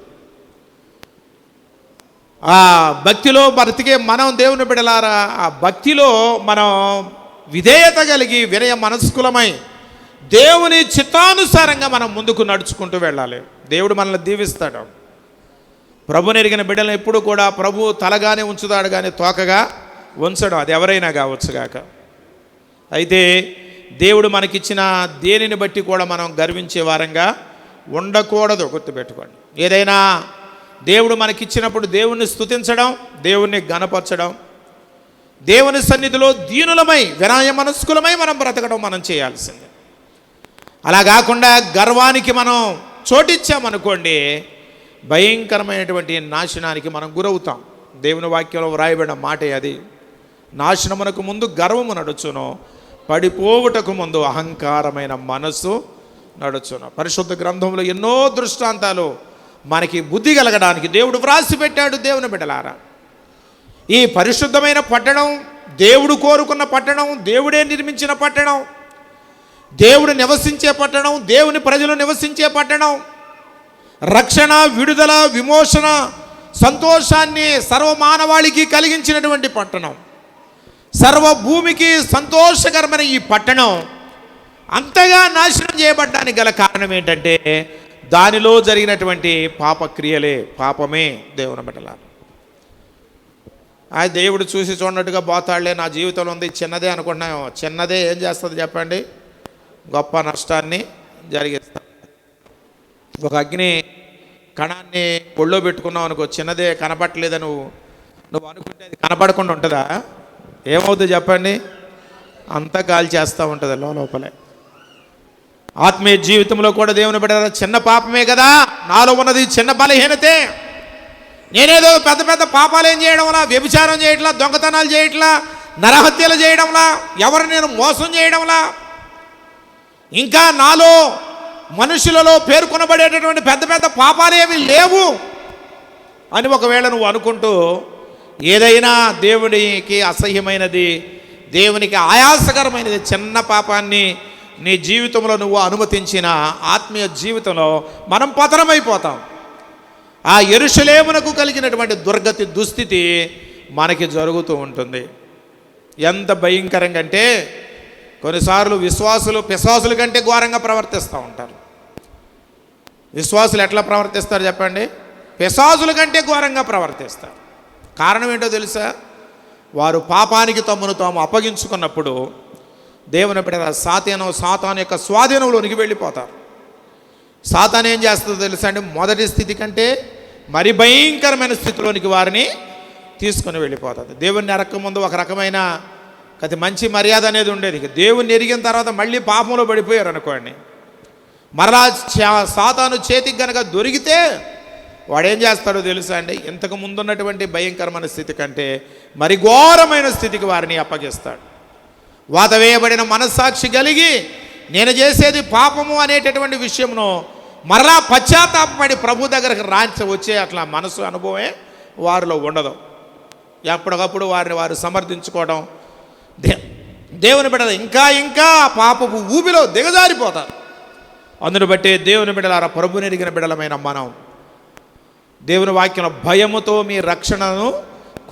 ఆ భక్తిలో బ్రతికే మనం దేవుని బిడ్డలారా, ఆ భక్తిలో మనం విధేయత కలిగి వినయ మనస్కులమై దేవుని చిత్తానుసారంగా మనం ముందుకు నడుచుకుంటూ వెళ్ళాలి. దేవుడు మనల్ని దీవిస్తాడు. ప్రభుని ఎరిగిన బిడ్డలను ఎప్పుడు కూడా ప్రభు తలగానే ఉంచుతాడు కానీ తోకగా ఉంచడం, అది ఎవరైనా కావచ్చుగాక. అయితే దేవుడు మనకిచ్చిన దేనిని బట్టి కూడా మనం గర్వించే వారంగా ఉండకూడదు, గుర్తుపెట్టుకోండి. ఏదైనా దేవుడు మనకిచ్చినప్పుడు దేవుణ్ణి స్తుతించడం, దేవుణ్ణి గణపరచడం, దేవుని సన్నిధిలో దీనులమై వినయ మనస్కులమై మనం బ్రతకడం మనం చేయాల్సిందే. అలా కాకుండా గర్వానికి మనం చోటిచ్చామనుకోండి, భయంకరమైనటువంటి నాశనానికి మనం గురవుతాం. దేవుని వాక్యంలో వ్రాయబడిన మాటే అది. నాశనమునకు ముందు గర్వము నడుచును, పడిపోవుటకు ముందు అహంకారమైన మనస్సు నడుచును. పరిశుద్ధ గ్రంథంలో ఎన్నో దృష్టాంతాలు మనకి బుద్ధి కలగడానికి దేవుడు వ్రాసి పెట్టాడు. దేవుని బిడ్డలారా, ఈ పరిశుద్ధమైన పట్టణం, దేవుడు కోరుకున్న పట్టణం, దేవుడే నిర్మించిన పట్టణం, దేవుడు నివసించే పట్టణం, దేవుని ప్రజలు నివసించే పట్టణం, రక్షణ, విడుదల, విమోచన, సంతోషాన్ని సర్వమానవాళికి కలిగించినటువంటి పట్టణం, సర్వభూమికి సంతోషకరమైన ఈ పట్టణం అంతగా నాశనం చేయబడ్డానికి గల కారణం ఏంటంటే దానిలో జరిగినటువంటి పాపక్రియలే, పాపమే. దేవుని బిడ్డలారా, ఆ దేవుడు చూసి చూడనట్టుగా పోతాడులే, నా జీవితంలో ఉంది, చిన్నదే అనుకుంటున్నాం. చిన్నదే ఏం చేస్తుంది చెప్పండి? గొప్ప నష్టాన్ని జరిగిస్తాం. ఒక అగ్ని కణాన్ని ఒళ్ళో పెట్టుకున్నావు అనుకో, చిన్నదే కనపడలేదా నువ్వు అనుకుంటే అది కనపడకుండా ఉంటుందా? ఏమవుతుంది చెప్పండి? అంతా గాలి చేస్తూ ఉంటుంది లోపలే. ఆత్మీయ జీవితంలో కూడా దేవుని బిడ్డ చిన్న పాపమే కదా, నాలో ఉన్నది చిన్న బలహీనతే. నేనేదో పెద్ద పెద్ద పాపాలు ఏం చేయడంలా, వ్యభిచారం చేయట్లా, దొంగతనాలు చేయట్లా, నరహత్యలు చేయడంలా, ఎవరు నేను మోసం చేయడంలా, ఇంకా నాలో మనుషులలో పేర్కొనబడేటటువంటి పెద్ద పెద్ద పాపాలు ఏవి లేవు అని ఒకవేళ నువ్వు అనుకుంటూ ఏదైనా దేవునికి అసహ్యమైనది, దేవునికి ఆయాసకరమైనది చిన్న పాపాన్ని నీ జీవితంలో నువ్వు అనుమతించిన ఆత్మీయ జీవితంలో మనం పతనమైపోతాం. ఆ యెరూషలేమునకు కలిగినటువంటి దుర్గతి దుస్థితి మనకి జరుగుతూ ఉంటుంది. ఎంత భయంకరంగా అంటే కొన్నిసార్లు విశ్వాసులు పిశాసుల కంటే ఘోరంగా ప్రవర్తిస్తూ ఉంటారు. విశ్వాసులు ఎట్లా ప్రవర్తిస్తారు చెప్పండి? పిశాసుల కంటే ఘోరంగా ప్రవర్తిస్తారు. కారణం ఏంటో తెలుసా? వారు పాపానికి తమను తాము అప్పగించుకున్నప్పుడు దేవుని బిడ్డ సాతాను యొక్క స్వాధీనంలోనికి వెళ్ళిపోతారు. సాతాను ఏం చేస్తుందో తెలుసా అండి? మొదటి స్థితి కంటే మరి భయంకరమైన స్థితిలోనికి వారిని తీసుకొని వెళ్ళిపోతుంది. దేవుణ్ణి ఎరక్క ముందు ఒక రకమైన అతి మంచి మర్యాద అనేది ఉండేది. దేవుణ్ణి ఎరిగిన తర్వాత మళ్ళీ పాపంలో పడిపోయారు అనుకోండి, మరలా సాతాను చేతికి కనుక దొరికితే వాడేం చేస్తాడో తెలుసా అండి? ఇంతకు ముందున్నటువంటి భయంకరమైన స్థితి కంటే మరి ఘోరమైన స్థితికి వారిని అప్పగిస్తాడు. వాత వేయబడిన మనస్సాక్షి కలిగి నేను చేసేది పాపము అనేటటువంటి విషయంలో మరలా పశ్చాత్తాపడి ప్రభు దగ్గరకు వచ్చే అట్లా మనసు అనుభవమే వారిలో ఉండదు. ఎప్పటికప్పుడు వారిని వారు సమర్థించుకోవడం, దేవుని బిడ్డల ఇంకా ఇంకా పాపపు ఊబిలో దిగజారిపోతారు. అందును బట్టి దేవుని బిడ్డలారా, ప్రభుని ఎరిగిన బిడ్డలమైన మనం దేవుని వాక్యం భయముతో మీ రక్షణను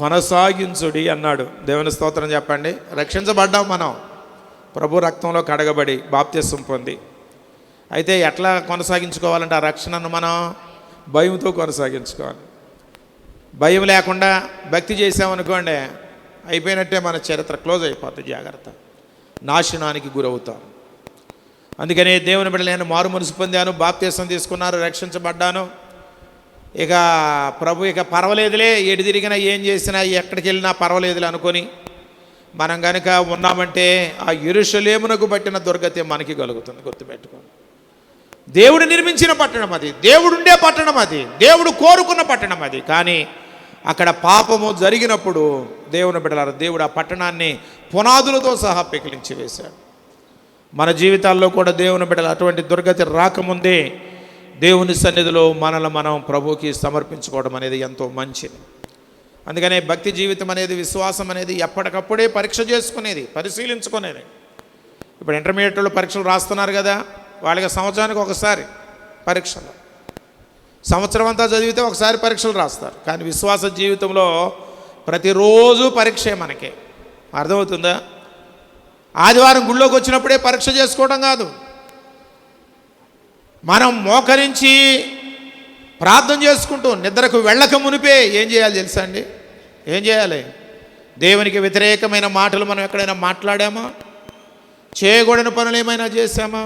కొనసాగించుడి అన్నాడు. దేవుని స్తోత్రం చెప్పండి. రక్షించబడ్డాం మనం ప్రభు రక్తంలో కడగబడి బాప్తిస్మం పొంది. అయితే ఎట్లా కొనసాగించుకోవాలంటే ఆ రక్షణను మనం భయంతో కొనసాగించుకోవాలి. భయం లేకుండా భక్తి చేసామనుకోండి, అయిపోయినట్టే మన చరిత్ర క్లోజ్ అయిపోతుంది. జాగ్రత్త, నాశనానికి గురవుతాం. అందుకనే దేవుని బిడ్డలు నేను మారు మనసు పొందాను, బాప్తిస్మం తీసుకున్నారు, రక్షించబడ్డాను, ఇక ప్రభు ఇక పర్వాలేదులే, ఎటు తిరిగినా ఏం చేసినా ఎక్కడికి వెళ్ళినా పర్వాలేదులే అనుకొని మనం కనుక ఉన్నామంటే ఆ యెరూషలేమునకు పట్టిన దుర్గతి మనకి కలుగుతుంది. గుర్తుపెట్టుకోండి. దేవుడు నిర్మించిన పట్టణం అది, దేవుడు ఉండే పట్టణం అది, దేవుడు కోరుకున్న పట్టణం అది. కానీ అక్కడ పాపము జరిగినప్పుడు దేవుని బిడ్డలారా, దేవుడు ఆ పట్టణాన్ని పునాదులతో సహా పెకిలించి వేశాడు. మన జీవితాల్లో కూడా దేవుని బిడ్డలు అటువంటి దుర్గతి రాకముందే దేవుని సన్నిధిలో మనల్ని మనం ప్రభువుకి సమర్పించుకోవడం అనేది ఎంతో మంచిది. అందుకనే భక్తి జీవితం అనేది, విశ్వాసం అనేది ఎప్పటికప్పుడే పరీక్ష చేసుకునేది, పరిశీలించుకునేది. ఇప్పుడు ఇంటర్మీడియట్లో పరీక్షలు రాస్తున్నారు కదా, వాళ్ళకి సంవత్సరానికి ఒకసారి పరీక్షలు, సంవత్సరం అంతా చదివితే ఒకసారి పరీక్షలు రాస్తారు. కానీ విశ్వాస జీవితంలో ప్రతిరోజు పరీక్షే మనకి. అర్థమవుతుందా? ఆదివారం గుళ్ళోకి వచ్చినప్పుడే పరీక్ష చేసుకోవడం కాదు, మనం మోకరించి ప్రార్థన చేసుకుంటూ నిద్రకు వెళ్ళక మునిపే ఏం చేయాలి తెలుసా అండి? ఏం చేయాలి? దేవునికి వ్యతిరేకమైన మాటలు మనం ఎక్కడైనా మాట్లాడామా? చేయకూడని పనులు ఏమైనా చేశామా?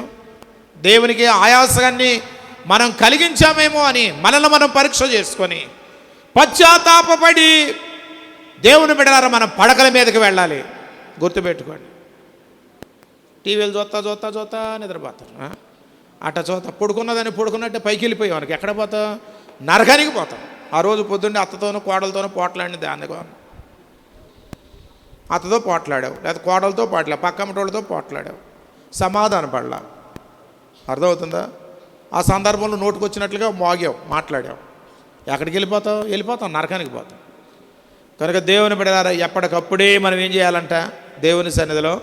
దేవునికి ఆయాసాన్ని మనం కలిగించామేమో అని మనల్ని మనం పరీక్ష చేసుకొని పశ్చాత్తాపపడి దేవుని బిడ్డలారా మనం పడకల మీదకి వెళ్ళాలి. గుర్తుపెట్టుకోండి. టీవీలు చూస్తా నిద్రపోతారు. అట్ట చూత పడుకున్నట్టే పైకి వెళ్ళిపోయాం. మనకి ఎక్కడ పోతాం? నరకానికి పోతాం. ఆ రోజు పొద్దున్నే అత్తతోనూ కోడలతోనూ పోట్లాడిన దాన్ని అత్తతో పోట్లాడావు, లేదా కోడలతో పోట్లాడావు, పక్కమ్మటోళ్ళతో పోట్లాడావు, సమాధాన పడలా. అర్థమవుతుందా? ఆ సందర్భంలో నోటుకొచ్చినట్లుగా మోగావు, మాట్లాడావు, ఎక్కడికి వెళ్ళిపోతాం నరకానికి పోతాం. కనుక దేవుని బిడ్డలారా, ఎప్పటికప్పుడే మనం ఏం చేయాలంట? దేవుని సన్నిధిలో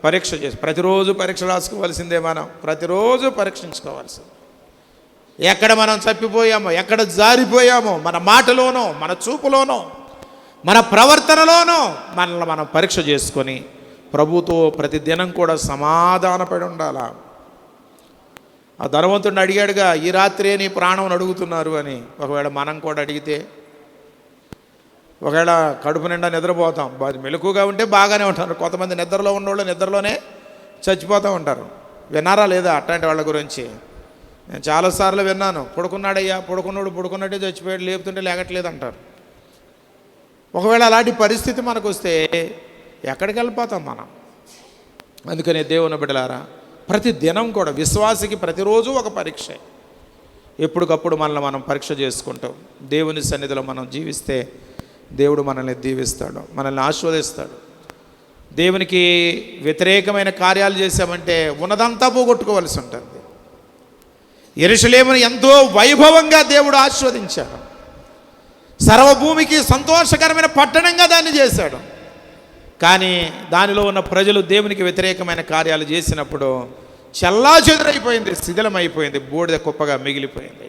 పరీక్ష చేసి ప్రతిరోజు పరీక్ష రాసుకోవాల్సిందే. మనం ప్రతిరోజు పరీక్షించుకోవాల్సింది. ఎక్కడ మనం తప్పిపోయామో, ఎక్కడ జారిపోయామో, మన మాటలోనో, మన చూపులోనో, మన ప్రవర్తనలోనో మనల్ని మనం పరీక్ష చేసుకొని ప్రభుతో ప్రతి దినం కూడా సమాధానపడి ఉండాలా. ఆ ధనవంతుడిని అడిగాడుగా, ఈ రాత్రే నీ ప్రాణం అడుగుతున్నారు అని. ఒకవేళ మనం కూడా అడిగితే, ఒకవేళ కడుపు నిండా నిద్రపోతాం, మెలకుగా ఉంటే బాగానే ఉంటారు. కొంతమంది నిద్రలో ఉన్నవాళ్ళు నిద్రలోనే చచ్చిపోతూ ఉంటారు. విన్నారా లేదా అట్లాంటి వాళ్ళ గురించి? నేను చాలాసార్లు విన్నాను. పడుకున్నాడయ్యా, పడుకున్నట్టే చచ్చిపోయాడు, లేపుతుంటే లేగట్లేదు అంటారు. ఒకవేళ అలాంటి పరిస్థితి మనకు వస్తే ఎక్కడికి వెళ్ళిపోతాం మనం? అందుకనే దేవుని బిడ్డలారా, ప్రతి దినం కూడా విశ్వాసికి ప్రతిరోజు ఒక పరీక్ష. ఎప్పటికప్పుడు మనల్ని మనం పరీక్ష చేసుకుంటాం. దేవుని సన్నిధిలో మనం జీవిస్తే దేవుడు మనల్ని దీవిస్తాడు, మనల్ని ఆశీర్వదిస్తాడు. దేవునికి వ్యతిరేకమైన కార్యాలు చేశామంటే ఉన్నదంతా పోగొట్టుకోవాల్సి ఉంటుంది. యెరూషలేమును ఎంతో వైభవంగా దేవుడు ఆశీర్వదించాడు. సర్వభూమికి సంతోషకరమైన పట్టణంగా దాన్ని చేశాడు. కానీ దానిలో ఉన్న ప్రజలు దేవునికి వ్యతిరేకమైన కార్యాలు చేసినప్పుడు చెల్లాచెదురైపోయింది, శిథిలమైపోయింది, బూడిద కుప్పగా మిగిలిపోయింది.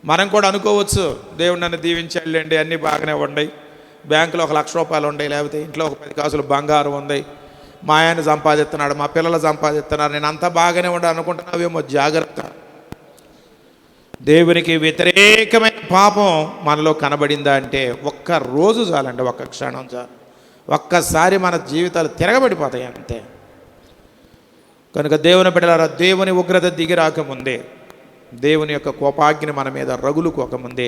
మనం కూడా అనుకోవచ్చు, దేవుడు నన్ను దీవించాడులేండి, అన్నీ బాగానే ఉన్నాయి, బ్యాంకులో 1,00,000 రూపాయలు ఉన్నాయి, లేకపోతే ఇంట్లో ఒక 10 కాసులు బంగారం ఉంది, మా ఆయన సంపాదిస్తున్నాడు, మా పిల్లలు సంపాదిస్తున్నారు, నేను అంతా బాగానే ఉండాలి అనుకుంటున్నావేమో. జాగ్రత్త. దేవునికి వ్యతిరేకమైన పాపం మనలో కనబడిందా అంటే ఒక్క రోజు చాలండి, ఒక్క క్షణం చాలు, ఒక్కసారి మన జీవితాలు తిరగబడిపోతాయి అంతే. కనుక దేవుని బిడ్డలారా, దేవుని ఉగ్రత దిగి రాకముందే, దేవుని యొక్క కోపాగ్ని మన మీద రగులుకోకముందే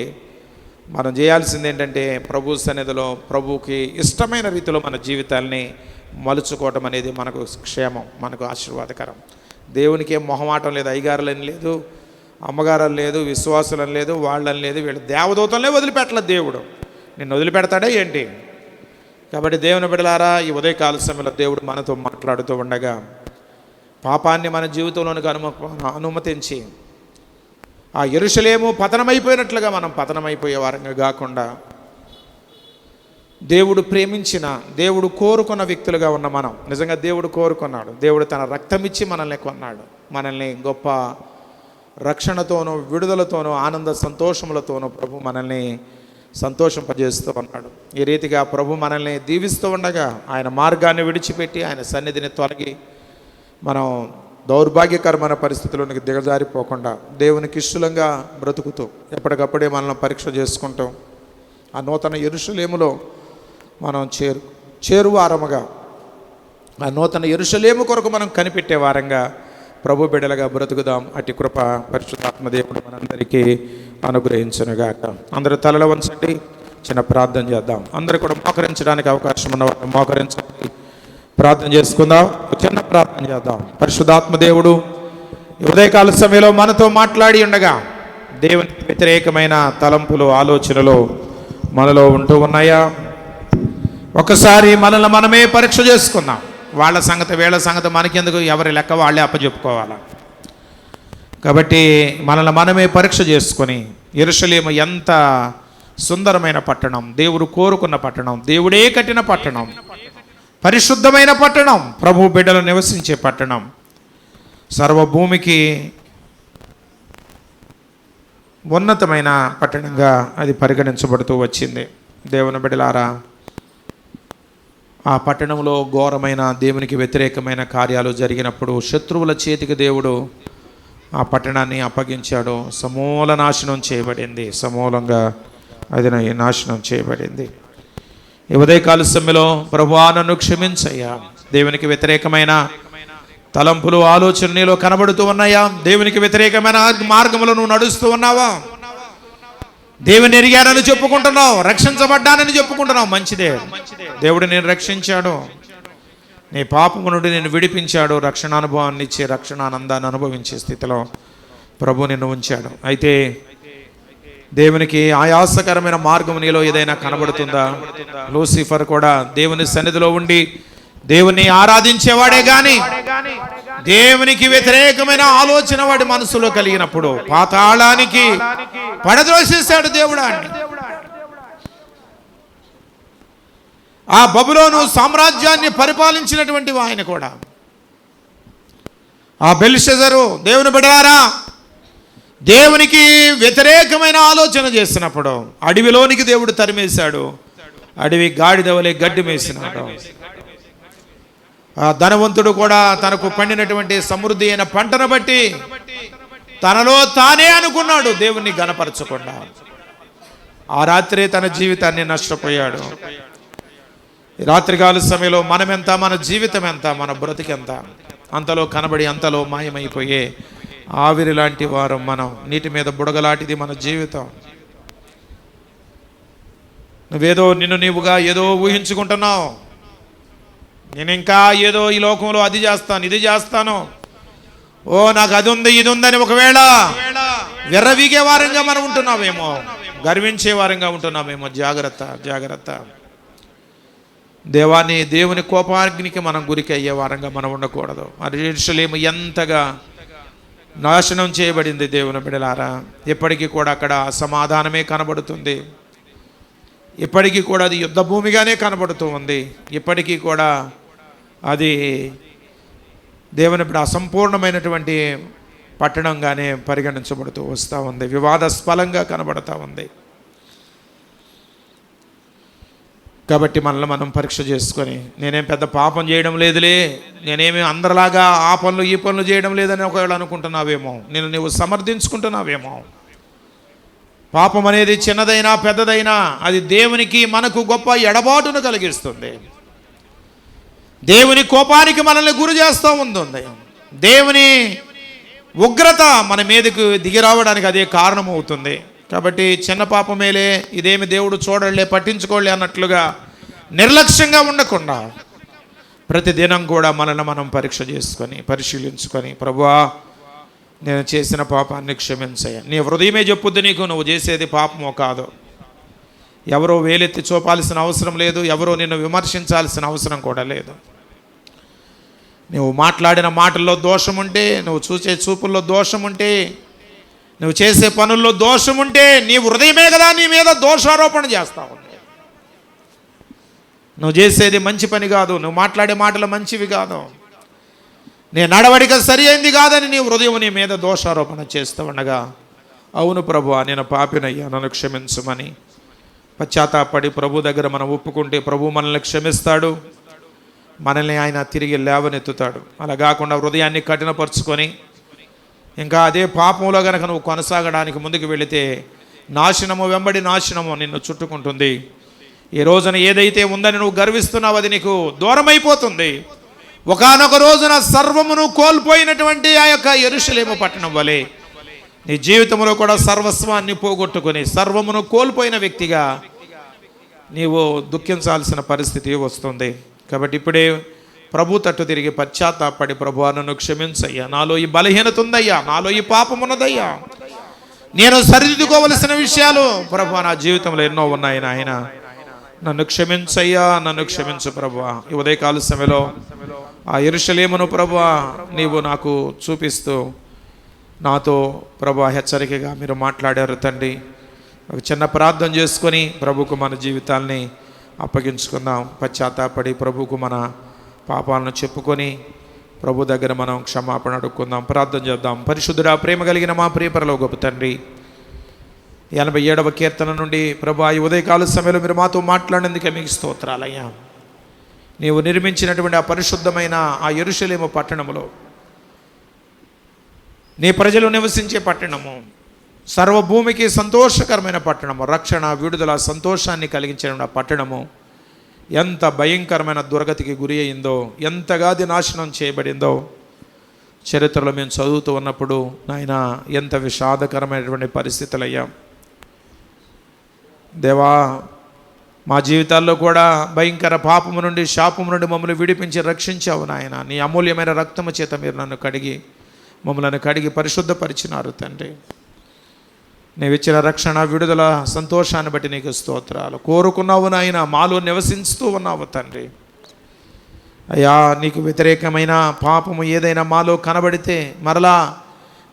మనం చేయాల్సింది ఏంటంటే ప్రభు సన్నిధిలో ప్రభువుకి ఇష్టమైన రీతిలో మన జీవితాల్ని మలుచుకోవటం అనేది మనకు క్షేమం, మనకు ఆశీర్వాదకరం. దేవునికి ఏం మొహమాటం లేదు, అయ్యగారులని లేదు, అమ్మగారులు లేదు, విశ్వాసులని లేదు, వాళ్ళని లేదు, వీళ్ళు దేవదూతలనే వదిలిపెట్టలేదు. దేవుడు నిన్ను వదిలిపెడతాడా ఏంటి? కాబట్టి దేవుని బిడ్డలారా, ఈ ఉదయకాల సమయంలో దేవుడు మనతో మాట్లాడుతూ ఉండగా పాపాన్ని మన జీవితంలోనికి అనుమతించి ఆ యెరూషలేము పతనమైపోయినట్లుగా మనం పతనమైపోయే వారంగా కాకుండా దేవుడు ప్రేమించిన, దేవుడు కోరుకున్న వ్యక్తులుగా ఉన్న మనం, నిజంగా దేవుడు కోరుకున్నాడు, దేవుడు తన రక్తమిచ్చి మనల్ని కొన్నాడు, మనల్ని గొప్ప రక్షణతోనూ విడుదలతోనూ ఆనంద సంతోషములతోనూ ప్రభు మనల్ని సంతోషింపజేస్తూ ఉన్నాడు. ఈ రీతిగా ప్రభు మనల్ని దీవిస్తూ ఉండగా ఆయన మార్గాన్ని విడిచిపెట్టి ఆయన సన్నిధిని తొలగి మనం దౌర్భాగ్యకరమైన పరిస్థితుల్లోనికి దిగజారిపోకుండా దేవునికి ఇష్టంగా బ్రతుకుతూ ఎప్పటికప్పుడే మనల్ని పరీక్ష చేసుకుంటాం. ఆ నూతన యెరూషలేములో మనం చేరువారముగా, ఆ నూతన యెరూషలేము కొరకు మనం కనిపెట్టే వారంగా ప్రభు బిడ్డలుగా బ్రతుకుదాం. అట్టి కృప పరిశుద్ధాత్మ దేవుడు మనందరికీ అనుగ్రహించునుగాక. అందరూ తలలో వంచండి, చిన్న ప్రార్థన చేద్దాం. అందరూ కూడా మోకరించడానికి అవకాశం ఉన్నవారు మోకరించండి, ప్రార్థన చేసుకుందాం. చిన్న ప్రార్థన చేద్దాం. పరిశుద్ధాత్మ దేవుడు ఉదయకాల సమయంలో మనతో మాట్లాడి ఉండగా దేవునికి వ్యతిరేకమైన తలంపులు, ఆలోచనలు మనలో ఉంటూ ఉన్నాయా? ఒకసారి మనల్ని మనమే పరీక్ష చేసుకుందాం. వాళ్ళ సంగతి వీళ్ళ సంగతి మనకెందుకు, ఎవరి లెక్క వాళ్ళే అప్పచెప్పుకోవాలా. కాబట్టి మనల్ని మనమే పరీక్ష చేసుకొని యెరూషలేము ఎంత సుందరమైన పట్టణం, దేవుడు కోరుకున్న పట్టణం, దేవుడే కట్టిన పట్టణం, పరిశుద్ధమైన పట్టణం, ప్రభు బిడ్డలు నివసించే పట్టణం, సర్వభూమికి ఉన్నతమైన పట్టణంగా అది పరిగణించబడుతూ వచ్చింది. దేవుని బిడ్డలారా, ఆ పట్టణంలో ఘోరమైన దేవునికి వ్యతిరేకమైన కార్యాలు జరిగినప్పుడు శత్రువుల చేతికి దేవుడు ఆ పట్టణాన్ని అప్పగించాడు. సమూల నాశనం చేయబడింది, సమూలంగా అది నాశనం చేయబడింది. ఈ ఉదయకాల సమయంలో ప్రభువా నన్ను క్షమించయ్యా, దేవునికి వ్యతిరేకమైన తలంపులు, ఆలోచన నీలో కనబడుతూ ఉన్నాయా? దేవునికి వ్యతిరేకమైన మార్గంలో నువ్వు నడుస్తూ ఉన్నావా? దేవుని ఎరిగానని చెప్పుకుంటున్నావు, రక్షించబడ్డానని చెప్పుకుంటున్నావు, మంచిదే. దేవుడు నేను రక్షించాడు, నీ పాపము నుండి నేను విడిపించాడు, రక్షణ అనుభవాన్ని ఇచ్చే, రక్షణ ఆనందాన్ని అనుభవించే స్థితిలో ప్రభు నిన్ను ఉంచాడు. అయితే దేవునికి ఆయాసకరమైన మార్గం నీలో ఏదైనా కనబడుతుందా? లూసిఫర్ కూడా దేవుని సన్నిధిలో ఉండి దేవుని ఆరాధించేవాడే గాని దేవునికి వ్యతిరేకమైన ఆలోచన వాడి మనసులో కలిగినప్పుడు పాతాళానికి పడద్రోసేశాడు దేవుడు. ఆ బబులోను సామ్రాజ్యాన్ని పరిపాలించినటువంటి ఆయన కూడా, ఆ బెల్షెజరు, దేవుని బిడ్డలారా, దేవునికి వ్యతిరేకమైన ఆలోచన చేసినప్పుడు అడవిలోనికి దేవుడు తరిమేశాడు. అడవి గాడిద వలె గడ్డి మేసినాడు. ఆ ధనవంతుడు కూడా తనకు పండినటువంటి సమృద్ధి అయిన పంటను బట్టి తనలో తానే అనుకున్నాడు, దేవుణ్ణి గణపరచకుండా. ఆ రాత్రే తన జీవితాన్ని నష్టపోయాడు. రాత్రికాల సమయంలో మనమెంత, మన జీవితం ఎంత, మన బ్రతికెంత, అంతలో కనబడి అంతలో మాయమైపోయే ఆవిరి లాంటి వారు మనం. నీటి మీద బుడగలాంటిది మన జీవితం. నువ్వేదో నిన్ను నీవుగా ఏదో ఊహించుకుంటున్నావు. నేను ఇంకా ఏదో ఈ లోకంలో అది చేస్తాను, ఇది చేస్తాను, ఓ నాకు అది ఉంది ఇది ఉందని ఒకవేళ విర్రవీగే వారంగా మనం ఉంటున్నామేమో, గర్వించే వారంగా ఉంటున్నామేమో. జాగ్రత్త జాగ్రత్త. దేవుని కోపాగ్నికి మనం గురికి అయ్యే వారంగా మనం ఉండకూడదు. మరి యెరూషలేము ఎంతగా నాశనం చేయబడింది దేవుని బిడ్డలారా. ఇప్పటికీ కూడా అక్కడ అసమాధానమే కనబడుతుంది. ఇప్పటికీ కూడా అది యుద్ధ భూమిగానే కనబడుతూ ఉంది. ఇప్పటికీ కూడా అది దేవుని బిడ్డ అసంపూర్ణమైనటువంటి పట్టణంగానే పరిగణించబడుతూ వస్తూ ఉంది. వివాదాస్పదంగా కనబడుతూ ఉంది. కాబట్టి మనల్ని మనం పరీక్ష చేసుకొని, నేనేం పెద్ద పాపం చేయడం లేదులే, నేనేమి అందరిలాగా ఆ పనులు ఈ పనులు చేయడం లేదని ఒకవేళ అనుకుంటున్నావేమో, నువ్వు సమర్థించుకుంటున్నావేమో. పాపం అనేది చిన్నదైనా పెద్దదైనా అది దేవునికి మనకు గొప్ప ఎడబాటును కలిగిస్తుంది. దేవుని కోపానికి మనల్ని గురి చేస్తూ ఉంటుంది. దేవుని ఉగ్రత మన మీదకు దిగి రావడానికి అదే కారణమవుతుంది. కాబట్టి చిన్న పాపమేలే, ఇదేమి దేవుడు చూడలే, పట్టించుకోలే అన్నట్లుగా నిర్లక్ష్యంగా ఉండకుండా ప్రతిదినం కూడా మనల్ని మనం పరీక్ష చేసుకొని పరిశీలించుకొని, ప్రభువా నేను చేసిన పాపాన్ని క్షమించయ్యా. నీ హృదయమే చెప్పుద్ది నీకు నువ్వు చేసేది పాపమో కాదో. ఎవరో వేలెత్తి చూపాల్సిన అవసరం లేదు, ఎవరో నిన్ను విమర్శించాల్సిన అవసరం కూడా లేదు. నువ్వు మాట్లాడిన మాటల్లో దోషం ఉంటే, నువ్వు చూసే చూపుల్లో దోషం ఉంటే, నువ్వు చేసే పనుల్లో దోషం ఉంటే నీ హృదయమే కదా నీ మీద దోషారోపణ చేస్తా ఉంది. నువ్వు చేసేది మంచి పని కాదు, నువ్వు మాట్లాడే మాటలు మంచివి కాదు, నీ నడవడిక సరి అయింది కాదని నీ హృదయం నీ మీద దోషారోపణ చేస్తూ ఉండగా, అవును ప్రభువా నేను పాపినయ్యా నన్ను క్షమించమని పశ్చాత్తాపడి ప్రభు దగ్గర మనం ఒప్పుకుంటే ప్రభు మనల్ని క్షమిస్తాడు, మనల్ని ఆయన తిరిగి లేవనెత్తుతాడు. అలా కాకుండా హృదయాన్ని కఠినపరుచుకొని ఇంకా అదే పాపంలో కనుక నువ్వు కొనసాగడానికి ముందుకు వెళితే నాశనము వెంబడి నాశనము నిన్ను చుట్టుకుంటుంది. ఈ రోజున ఏదైతే ఉందని నువ్వు గర్విస్తున్నావు అది నీకు దూరమైపోతుంది. ఒకానొక రోజున సర్వమును కోల్పోయినటువంటి ఆ యొక్క యెరూషలేము పట్టణం వలె నీ జీవితంలో కూడా సర్వస్వాన్ని పోగొట్టుకుని సర్వమును కోల్పోయిన వ్యక్తిగా నీవు దుఃఖించాల్సిన పరిస్థితి వస్తుంది. కాబట్టి ఇప్పుడే ప్రభు తట్టు తిరిగి పశ్చాత్తాపడి, ప్రభువా నన్ను క్షమించయ్యా, నాలో ఈ బలహీనత ఉందయ్యా, నాలో ఈ పాపం ఉన్నదయ్యా, నేను సరిదిద్దుకోవలసిన విషయాలు ప్రభువా నా జీవితంలో ఎన్నో ఉన్నాయి నాయన, నన్ను క్షమించయ్యా, నన్ను క్షమించు ప్రభువా. ఈ ఉదయకాల సమయంలో ఆ యెరూషలేమును ప్రభువా నీవు నాకు చూపిస్తూ నాతో ప్రభువా హెచ్చరికగా మీరు మాట్లాడారు తండ్రి. ఒక చిన్న ప్రార్థన చేసుకొని ప్రభువుకు మన జీవితాల్ని అప్పగించుకుందాం. పశ్చాత్తాపడి ప్రభువుకు మన పాపాలను చెప్పుకొని ప్రభు దగ్గర మనం క్షమాపణ అడుక్కుందాం. ప్రార్థన చేద్దాం. పరిశుద్ధుడా, ప్రేమ కలిగిన మా ప్రియ పరలోకపు తండ్రి, 87వ కీర్తన నుండి ప్రభు ఈ ఉదయకాల సమయంలో మీరు మాతో మాట్లాడినందుకే మీకు స్తోత్రాలయ్యా. నీవు నిర్మించినటువంటి ఆ పరిశుద్ధమైన ఆ యెరూషలేము పట్టణములో నీ ప్రజలు నివసించే పట్టణము, సర్వభూమికి సంతోషకరమైన పట్టణము, రక్షణ విడుదల సంతోషాన్ని కలిగించిన పట్టణము ఎంత భయంకరమైన దుర్గతికి గురి అయిందో, ఎంతగా అది నాశనం చేయబడిందో చరిత్రలో మేము చదువుతూ ఉన్నప్పుడు నాయన ఎంత విషాదకరమైనటువంటి పరిస్థితులయ్యా. దేవా మా జీవితాల్లో కూడా భయంకర పాపము నుండి శాపము నుండి మమ్మల్ని విడిపించి రక్షించావు నాయన. నీ అమూల్యమైన రక్తము చేత మీరు నన్ను కడిగి మమ్మల్ని కడిగి పరిశుద్ధపరిచినారు తండ్రి. నీవు ఇచ్చిన రక్షణ విడుదల సంతోషాన్ని బట్టి నీకు స్తోత్రాలు. కోరుకున్నావు నాయన, మాలో నివసిస్తూ ఉన్నావు తండ్రి. అయ్యా నీకు వ్యతిరేకమైన పాపము ఏదైనా మాలో కనబడితే మరలా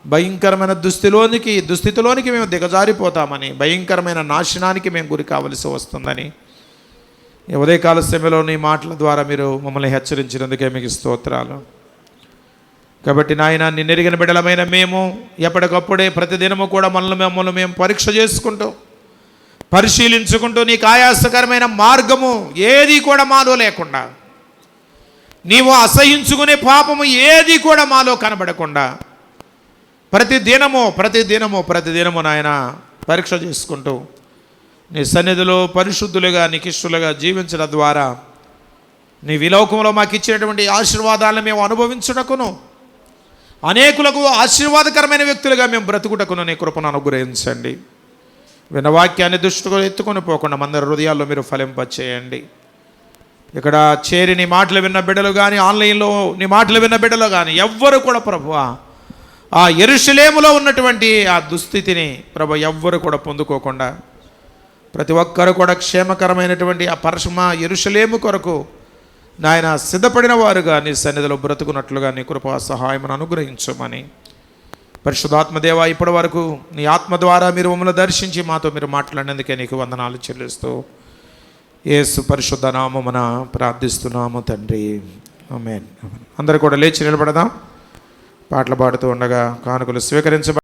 భయంకరమైన దుస్థితిలోనికి మేము దిగజారిపోతామని, భయంకరమైన నాశనానికి మేము గురి కావలసి వస్తుందని ఈ ఉదయకాల సమయంలో నీ మాటల ద్వారా మీరు మమ్మల్ని హెచ్చరించినందుకే మీకు స్తోత్రాలు. కాబట్టి నాయన నిన్నెరిగిన బిడ్డలమైన మేము ఎప్పటికప్పుడే ప్రతిదినము కూడా మమ్మల్ని మేము పరీక్ష చేసుకుంటూ పరిశీలించుకుంటూ నీకు ఆయాసకరమైన మార్గము ఏది కూడా మాలో లేకుండా, నీవు అసహించుకునే పాపము ఏది కూడా మాలో కనబడకుండా ప్రతిదినము నాయన పరీక్ష చేసుకుంటూ నీ సన్నిధిలో పరిశుద్ధులుగా నికిష్టులుగా జీవించడం ద్వారా నీ విలోకంలో మాకు ఇచ్చినటువంటి ఆశీర్వాదాలను మేము అనుభవించుటకును, అనేకులకు ఆశీర్వాదకరమైన వ్యక్తులుగా మేము బ్రతుకుటకును నీ కృపను అనుగ్రహించండి. విన్న వాక్యాన్ని దృష్టిలో ఎత్తుకొని పోకుండా మందరి హృదయాల్లో మీరు ఫలింపచేయండి. ఇక్కడ చేరి నీ మాటలు విన్న బిడ్డలు కానీ, ఆన్లైన్లో నీ మాటలు విన్న బిడ్డలు కానీ ఎవ్వరు కూడా ప్రభువా ఆ యెరూషలేములో ఉన్నటువంటి ఆ దుస్థితిని ప్రభు ఎవ్వరు కూడా పొందుకోకుండా ప్రతి ఒక్కరు కూడా క్షేమకరమైనటువంటి ఆ పరశుమ యెరూషలేము కొరకు నాయన సిద్ధపడిన వారుగా నీ సన్నిధిలో బ్రతుకున్నట్లుగా నీ కృపా సహాయమును అనుగ్రహించమని పరిశుద్ధాత్మదేవ ఇప్పటి వరకు నీ ఆత్మ ద్వారా మీరు మమ్మల్ని దర్శించి మాతో మీరు మాట్లాడినందుకే నీకు వందనాలు చెల్లిస్తూ యేసు పరిశుద్ధ నామమున ప్రార్థిస్తున్నాము తండ్రి, ఆమేన్. అందరూ కూడా లేచి నిలబడదాం. పాటలు పాడుతూ ఉండగా కానుకలు స్వీకరించబడి